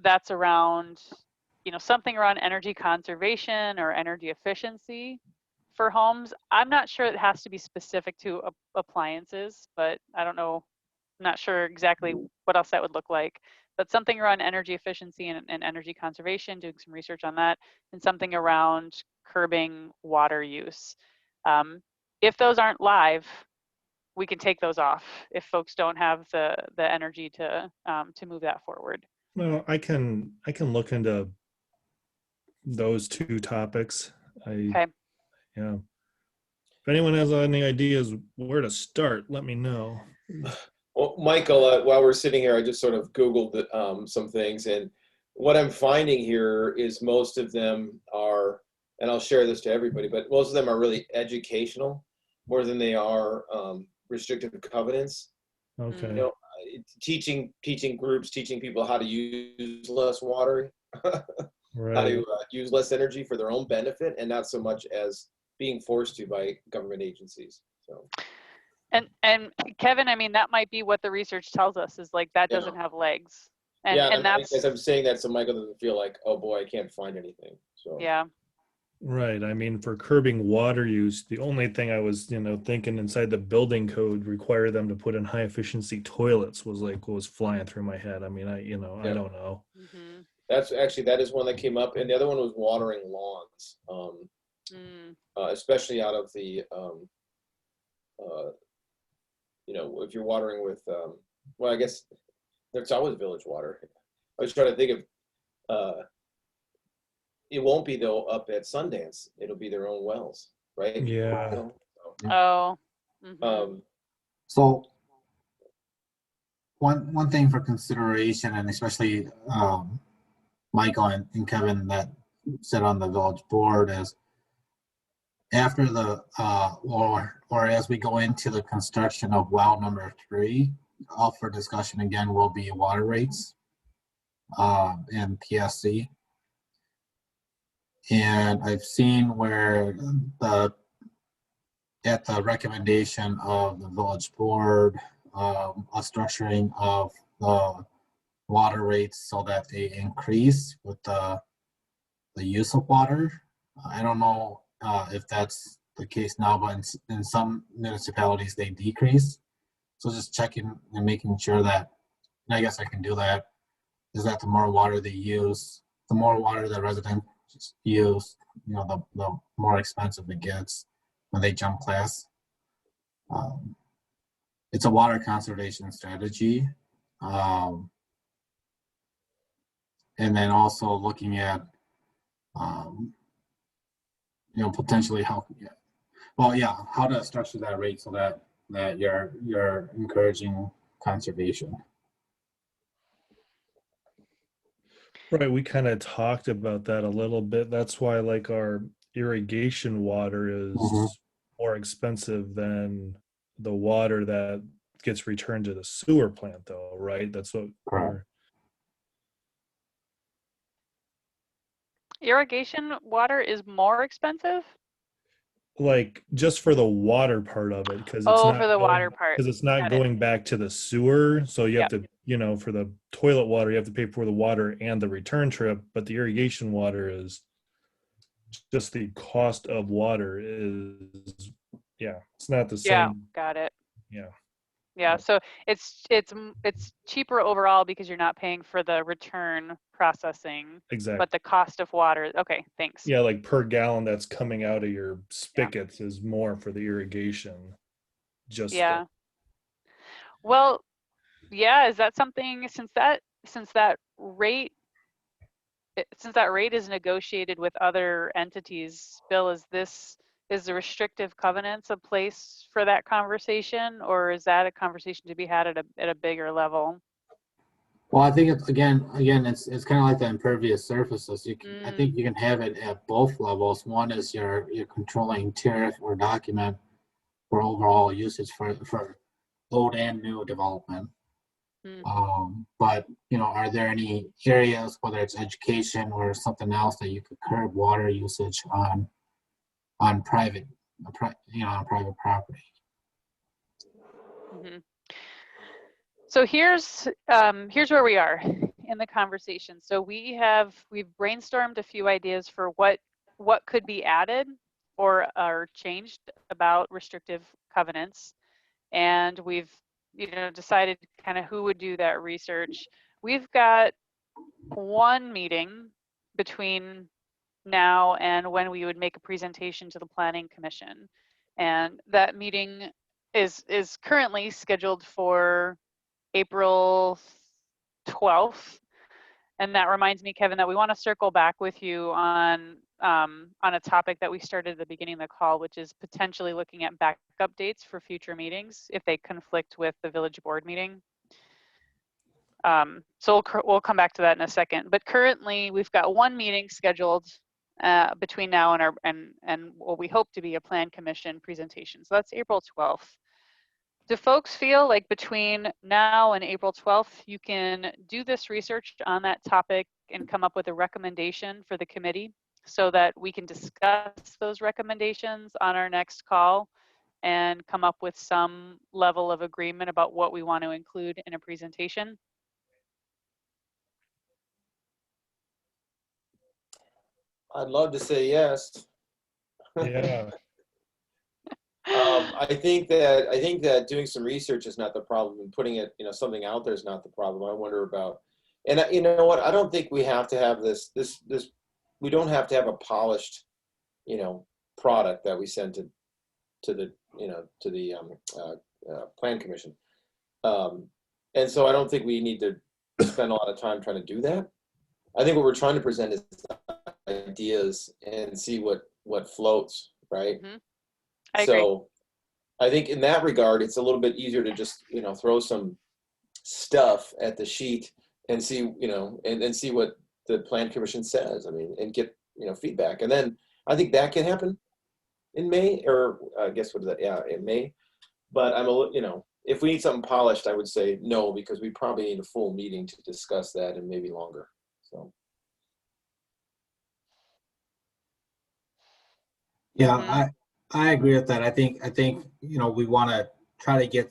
that's around, something around energy conservation or energy efficiency for homes. I'm not sure it has to be specific to appliances, but I don't know, I'm not sure exactly what else that would look like. But something around energy efficiency and energy conservation, doing some research on that, and something around curbing water use. If those aren't live, we can take those off if folks don't have the energy to move that forward. No, I can look into those two topics. Okay. Yeah. If anyone has any ideas where to start, let me know. Well, Michael, while we're sitting here, I just sort of Googled some things, and what I'm finding here is most of them are, and I'll share this to everybody, but most of them are really educational more than they are restrictive covenants. Okay. Teaching groups, teaching people how to use less water, Right. how to use less energy for their own benefit, and not so much as being forced to by government agencies. So. And Kevin, I mean, that might be what the research tells us, is like that doesn't have legs. And that's, as I'm saying that, so Michael doesn't feel like, oh boy, I can't find anything. So yeah. Right. I mean, for curbing water use, the only thing I was, thinking inside the building code require them to put in high efficiency toilets was like what was flying through my head. I mean, I don't know. Mm-hmm. That is one that came up, and the other one was watering lawns, especially out of the if you're watering with, well, I guess there's always village water. I was trying to think of, it won't be though up at Sundance. It'll be their own wells, right? Yeah. Oh. Mm-hmm. So one thing for consideration, and especially Michael and Kevin that sit on the village board, is after the or as we go into the construction of well number 3, up for discussion again will be water rates and PSC. And I've seen where at the recommendation of the village board, a structuring of the water rates so that they increase with the use of water. I don't know if that's the case now, but in some municipalities they decrease. So just checking and making sure that and I guess I can do that, is that the more water they use, the more water the residents use, the more expensive it gets when they jump class. It's a water conservation strategy. And then also looking at, potentially how to structure that rate so that you're encouraging conservation. Right, we kind of talked about that a little bit. That's why like our irrigation water is Mhm. more expensive than the water that gets returned to the sewer plant though, right? That's what Correct. Irrigation water is more expensive? like just for the water part of it because Oh, for the water part. it's not Got it. going back to the sewer, so you have Yep. to for the toilet water you have to pay for the water and the return trip, but the irrigation water is just the cost of water is it's not the Yeah, same. got it. Yeah, Yeah, so it's cheaper overall because you're not paying for the return processing, exactly. but the cost of water. Okay, thanks. Yeah, like per gallon that's coming out of your Yeah. spigots is more for the irrigation. Yeah. Well, yeah, is that something since that rate is negotiated with other entities, Bill, is the restrictive covenants a place for that conversation, or is that a conversation to be had at a bigger level? Well, I think it's again, it's kind of like the impervious surfaces. I think you can have it at both levels. One is you're controlling tariff or document for overall usage for old and new development. But are there any areas, whether it's education or something else, that you could curb water usage on private, on private property? Mm-hmm. So here's where we are in the conversation. So we've brainstormed a few ideas for what could be added or changed about restrictive covenants, and we've decided kind of who would do that research. We've got one meeting between now and when we would make a presentation to the Planning Commission, and that meeting is currently scheduled for April 12th. And that reminds me, Kevin, that we want to circle back with you on a topic that we started at the beginning of the call, which is potentially looking at backup dates for future meetings if they conflict with the village board meeting. So we'll come back to that in a second. But currently, we've got one meeting scheduled between now and what we hope to be a plan commission presentation. So that's April 12th. Do folks feel like between now and April 12th, you can do this research on that topic and come up with a recommendation for the committee so that we can discuss those recommendations on our next call and come up with some level of agreement about what we want to include in a presentation? I'd love to say yes. Yeah. I think that doing some research is not the problem, and putting it, something out there is not the problem. I wonder about, and you know what? I don't think we have to have this. We don't have to have a polished, product that we send to the plan commission. And so I don't think we need to spend a lot of time trying to do that. I think what we're trying to present is ideas and see what floats, right? Mm-hmm. So I think in that regard, it's a little bit easier to just, throw some stuff at the sheet and see, and see what the plan commission says. I mean, and get, feedback. And then I think that can happen in May, or I guess what is that? Yeah, in May. But if we need something polished, I would say no, because we probably need a full meeting to discuss that and maybe longer. So. Yeah, I agree with that. I think we want to try to get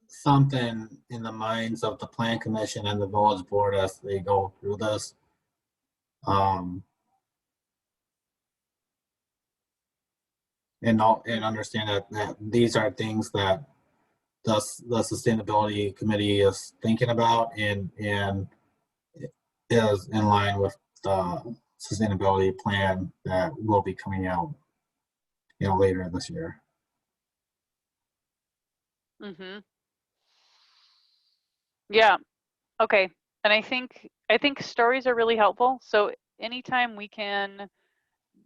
something in the minds of the plan commission and the village board as they go through this. And understand that these are things that the sustainability committee is thinking about and is in line with the sustainability plan that will be coming out, later this year. Mm-hmm. Yeah. Okay. And I think stories are really helpful. So anytime we can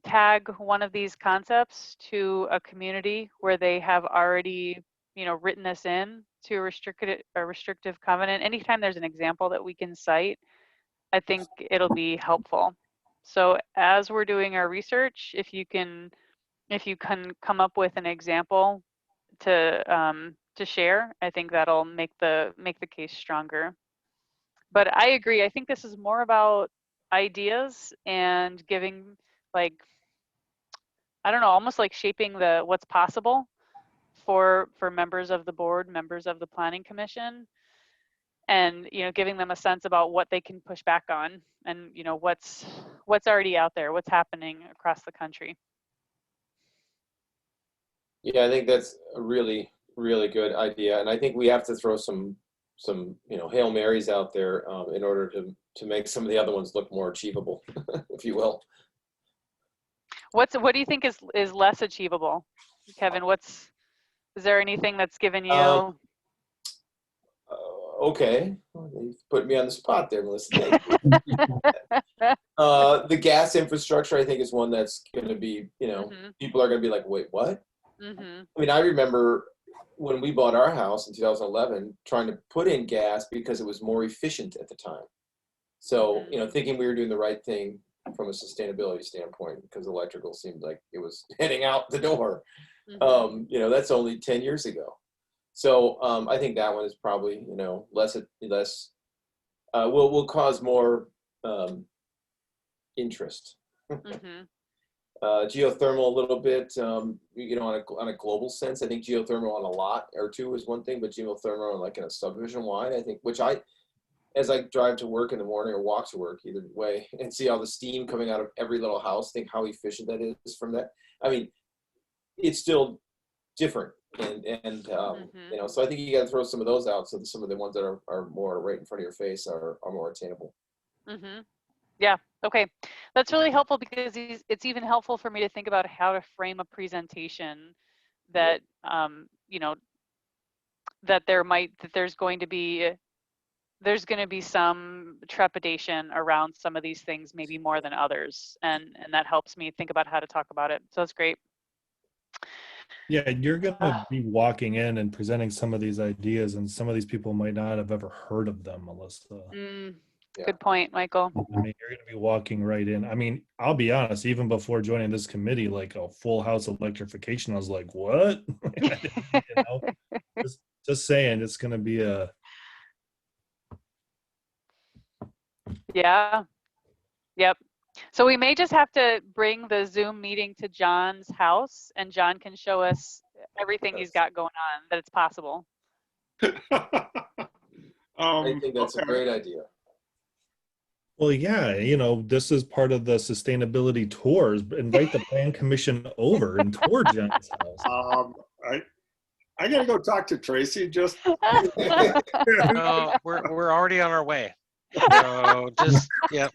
tag one of these concepts to a community where they have already, written this in to a restrictive covenant, anytime there's an example that we can cite, I think it'll be helpful. So as we're doing our research, if you can come up with an example to share, I think that'll make the case stronger. But I agree. I think this is more about ideas and giving, like, I don't know, almost like shaping what's possible for members of the board, members of the planning commission, and giving them a sense about what they can push back on, and what's already out there, what's happening across the country. Yeah, I think that's a really, really good idea, and I think we have to throw some Hail Marys out there in order to make some of the other ones look more achievable, if you will. What do you think is less achievable, Kevin? Is there anything that's given you? Okay, well, you put me on the spot there, Melissa. The gas infrastructure, I think, is one that's going to be, people are going to be like, wait, what? Mm-hmm. I mean, I remember when we bought our house in 2011, trying to put in gas because it was more efficient at the time. So, thinking we were doing the right thing from a sustainability standpoint, because electrical seemed like it was heading out the door. Mm-hmm. That's only 10 years ago. So I think that one is probably, less will cause more interest. Mm-hmm. Geothermal a little bit, on a global sense. I think geothermal on a lot or two is one thing, but geothermal like in a subdivision wide, I think, as I drive to work in the morning or walk to work, either way, and see all the steam coming out of every little house, think how efficient that is from that. I mean, it's still different. And so I think you got to throw some of those out, so that some of the ones that are more right in front of your face are more attainable. Mm-hmm. Yeah. Okay. That's really helpful, because it's even helpful for me to think about how to frame a presentation that, that there's going to be some trepidation around some of these things, maybe more than others. And that helps me think about how to talk about it. So that's great. Yeah, you're going to be walking in and presenting some of these ideas, and some of these people might not have ever heard of them, Melissa. Yeah. Good point, Michael. I mean, you're going to be walking right in. I mean, I'll be honest, even before joining this committee, like a full house electrification, I was like, what? Just saying, it's going to be a... Yeah. Yep. So we may just have to bring the Zoom meeting to John's house, and John can show us everything he's got going on, that it's possible. I think that's a great idea. Well, yeah, this is part of the sustainability tours. Invite the plan commission over and tour John's house. I gotta go talk to Tracy. Just No, we're already on our way. So just yep.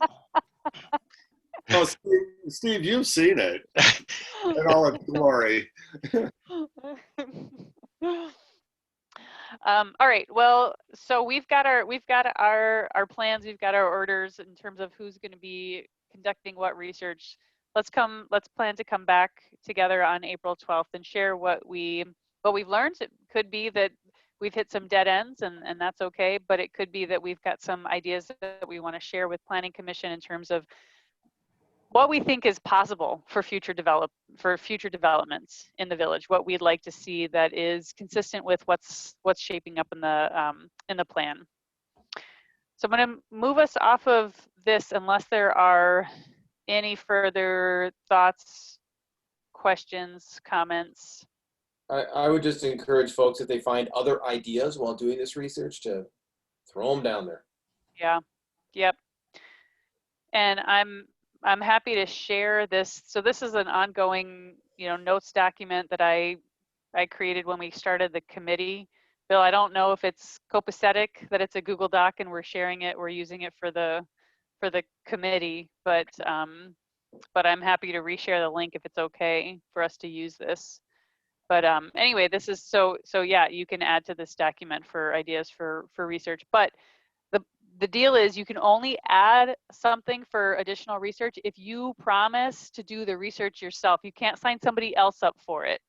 oh, Steve, you've seen it in all its glory. All right. Well, so we've got our plans. We've got our orders in terms of who's going to be conducting what research. Let's plan to come back together on April 12th and share what we've learned. It could be that we've hit some dead ends, and that's okay. But it could be that we've got some ideas that we want to share with Planning Commission in terms of what we think is possible for future developments in the village, what we'd like to see that is consistent with what's shaping up in the plan. So I'm going to move us off of this unless there are any further thoughts, questions, comments. I would just encourage folks, if they find other ideas while doing this research, to throw them down there. Yeah. Yep. And I'm happy to share this. So this is an ongoing, notes document that I created when we started the committee. Bill, I don't know if it's copacetic that it's a Google Doc and we're sharing it, we're using it for the committee, but I'm happy to reshare the link if it's okay for us to use this. But anyway, this is so yeah, you can add to this document for ideas for research. But the deal is you can only add something for additional research if you promise to do the research yourself. You can't sign somebody else up for it.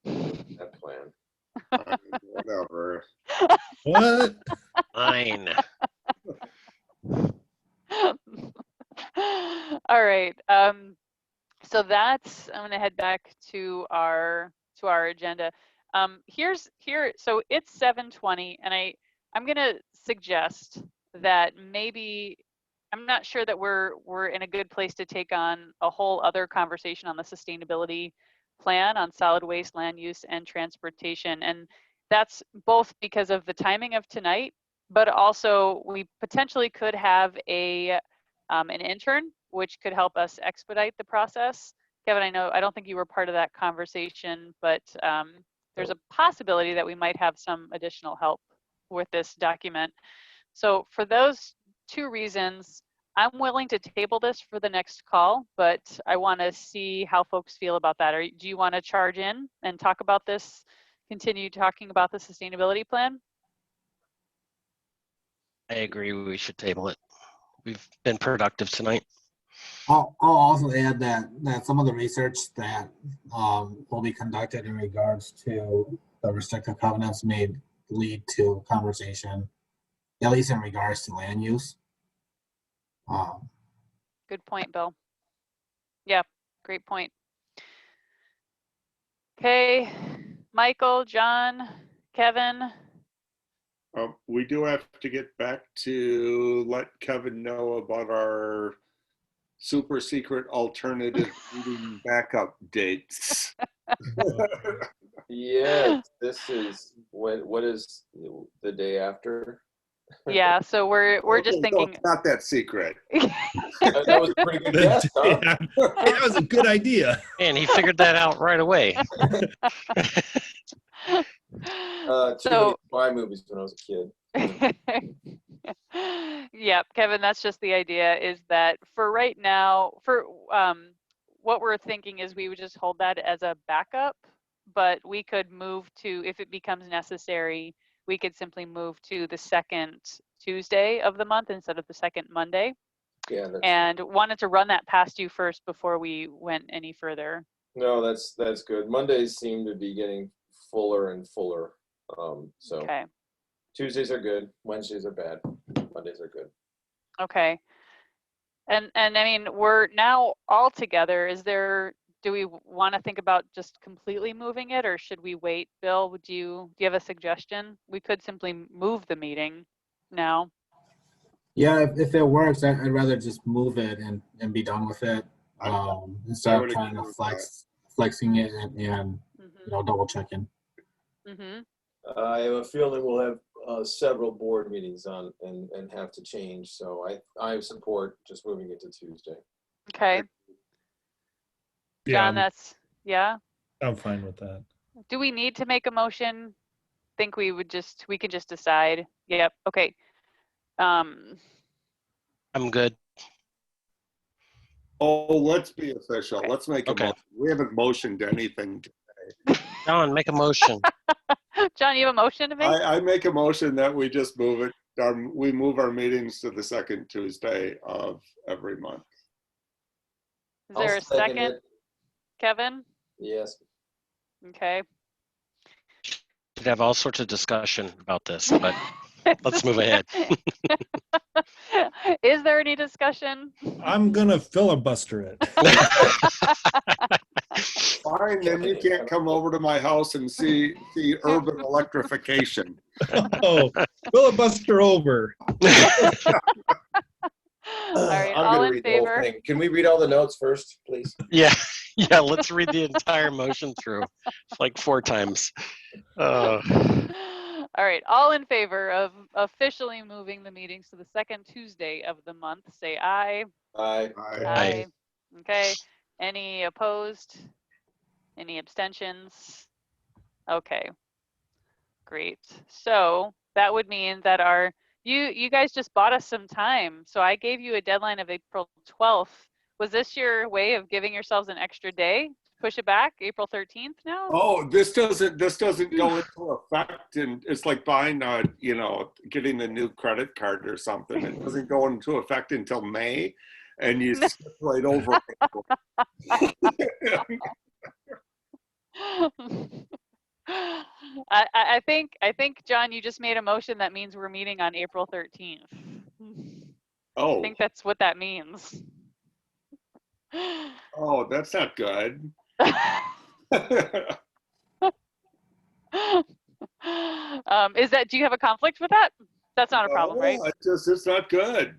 That plan. Whatever. What? Fine. All right. So that's, I'm gonna head back to our agenda. So it's 7:20, and I'm gonna suggest that maybe, I'm not sure that we're in a good place to take on a whole other conversation on the sustainability plan on solid waste, land use, and transportation. And that's both because of the timing of tonight, but also we potentially could have an intern, which could help us expedite the process. Kevin, I don't think you were part of that conversation, but there's a possibility that we might have some additional help with this document. So for those two reasons, I'm willing to table this for the next call, but I want to see how folks feel about that. Do you want to charge in and talk about this, continue talking about the sustainability plan? I agree. We should table it. We've been productive tonight. I'll also add that some of the research that will be conducted in regards to the restrictive covenants may lead to conversation, at least in regards to land use. Good point, Bill. Yeah, great point. Okay, Michael, John, Kevin. We do have to get back to let Kevin know about our super secret alternative meeting backup dates. Yes, this is what is the day after? Yeah, so we're just Okay, thinking. no, it's not that secret. That was a pretty good guess, huh? Yeah, that was a good idea. And he figured that out right away. Too many spy movies when I was a kid. Yep, Kevin, that's just the idea, is that for right now, for what we're thinking is we would just hold that as a backup, but we could move to, if it becomes necessary, we could simply move to the second Tuesday of the month instead of the second Monday. Yeah, And wanted to run that past you first before we went any further. no, that's good. Mondays seem to be getting fuller and fuller. So Okay. Tuesdays are good. Wednesdays are bad. Mondays are good. Okay. And I mean, we're now all together. Do we want to think about just completely moving it, or should we wait? Bill, do you have a suggestion? We could simply move the meeting now. Yeah, if it works, I'd rather just move it and be done with it. Instead of trying to flexing it and double checking. Mm-hmm. I have a feeling we'll have several board meetings on and have to change. So I support just moving it to Tuesday. Okay. John, yeah. I'm fine with that. Do we need to make a motion? Think we can just decide. Yep. Okay. I'm good. Oh, let's be official. Let's make a Okay. motion. We haven't motioned anything today. John, make a motion. John, you have a motion to make? I make a motion that we just move it. We move our meetings to the second Tuesday of every month. Is there a second? Kevin? Yes. Okay. Should have all sorts of discussion about this, but let's move ahead. Is there any discussion? I'm gonna filibuster it. Fine, then you can't come over to my house and see urban electrification. Oh, filibuster over. All right, I'm all gonna in read the whole favor? thing. Can we read all the notes first, please? Yeah, let's read the entire motion through like 4 times. All right, all in favor of officially moving the meetings to the second Tuesday of the month, say aye. Aye. Aye. Okay. Any opposed? Any abstentions? Okay. Great. So that would mean that you guys just bought us some time. So I gave you a deadline of April 12th. Was this your way of giving yourselves an extra day? Push it back, April 13th now? Oh, this doesn't go into effect, and it's like buying getting a new credit card or something. It doesn't go into effect until May, and you skip right over. I think John, you just made a motion that means we're meeting on April 13th. I Oh, think that's what that means. oh, that's not good. Do you have a conflict with that? That's not a problem, right? No, it's not good.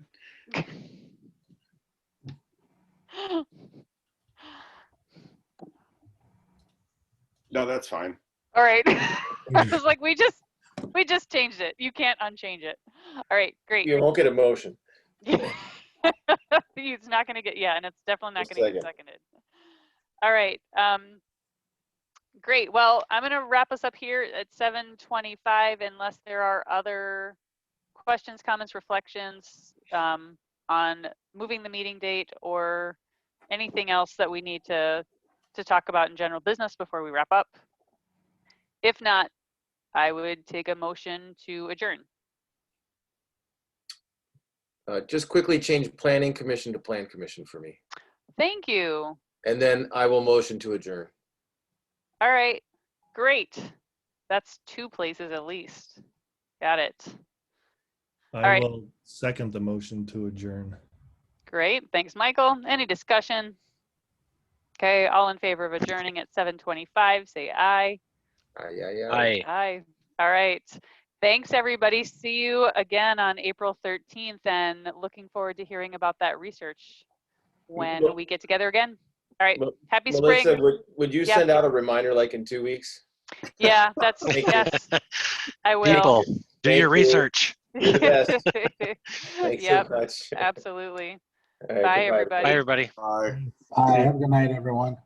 No, that's fine. All right. I was like, we just changed it. You can't unchange it. All right, great. You won't get a motion. It's not going to get, and it's definitely not Just going to get seconded. All right. Great. Well, I'm going to wrap us up here at 7:25 unless there are other questions, comments, reflections on moving the meeting date or anything else that we need to talk about in general business before we wrap up. If not, I would take a motion to adjourn. Just quickly change planning commission to plan commission for me. Thank you. And then I will motion to adjourn. All right, great. That's 2 places at least. Got it. I right. will second the motion to adjourn. Great, thanks, Michael. Any discussion? Okay, all in favor of adjourning at 7:25, say aye. Aye. Aye. All right. Thanks, everybody. See you again on April 13th, and looking forward to hearing about that research when we get together again. All right. Happy Melissa, spring. would you Yeah. send out a reminder like in 2 weeks? Yeah, that's, Thank you. yes, I will. People, do Thank your you. research. You're the best. Thanks Yep, so much. absolutely. All right, Bye, goodbye, everybody. Bye, everybody. Bye. Have a good night, everyone.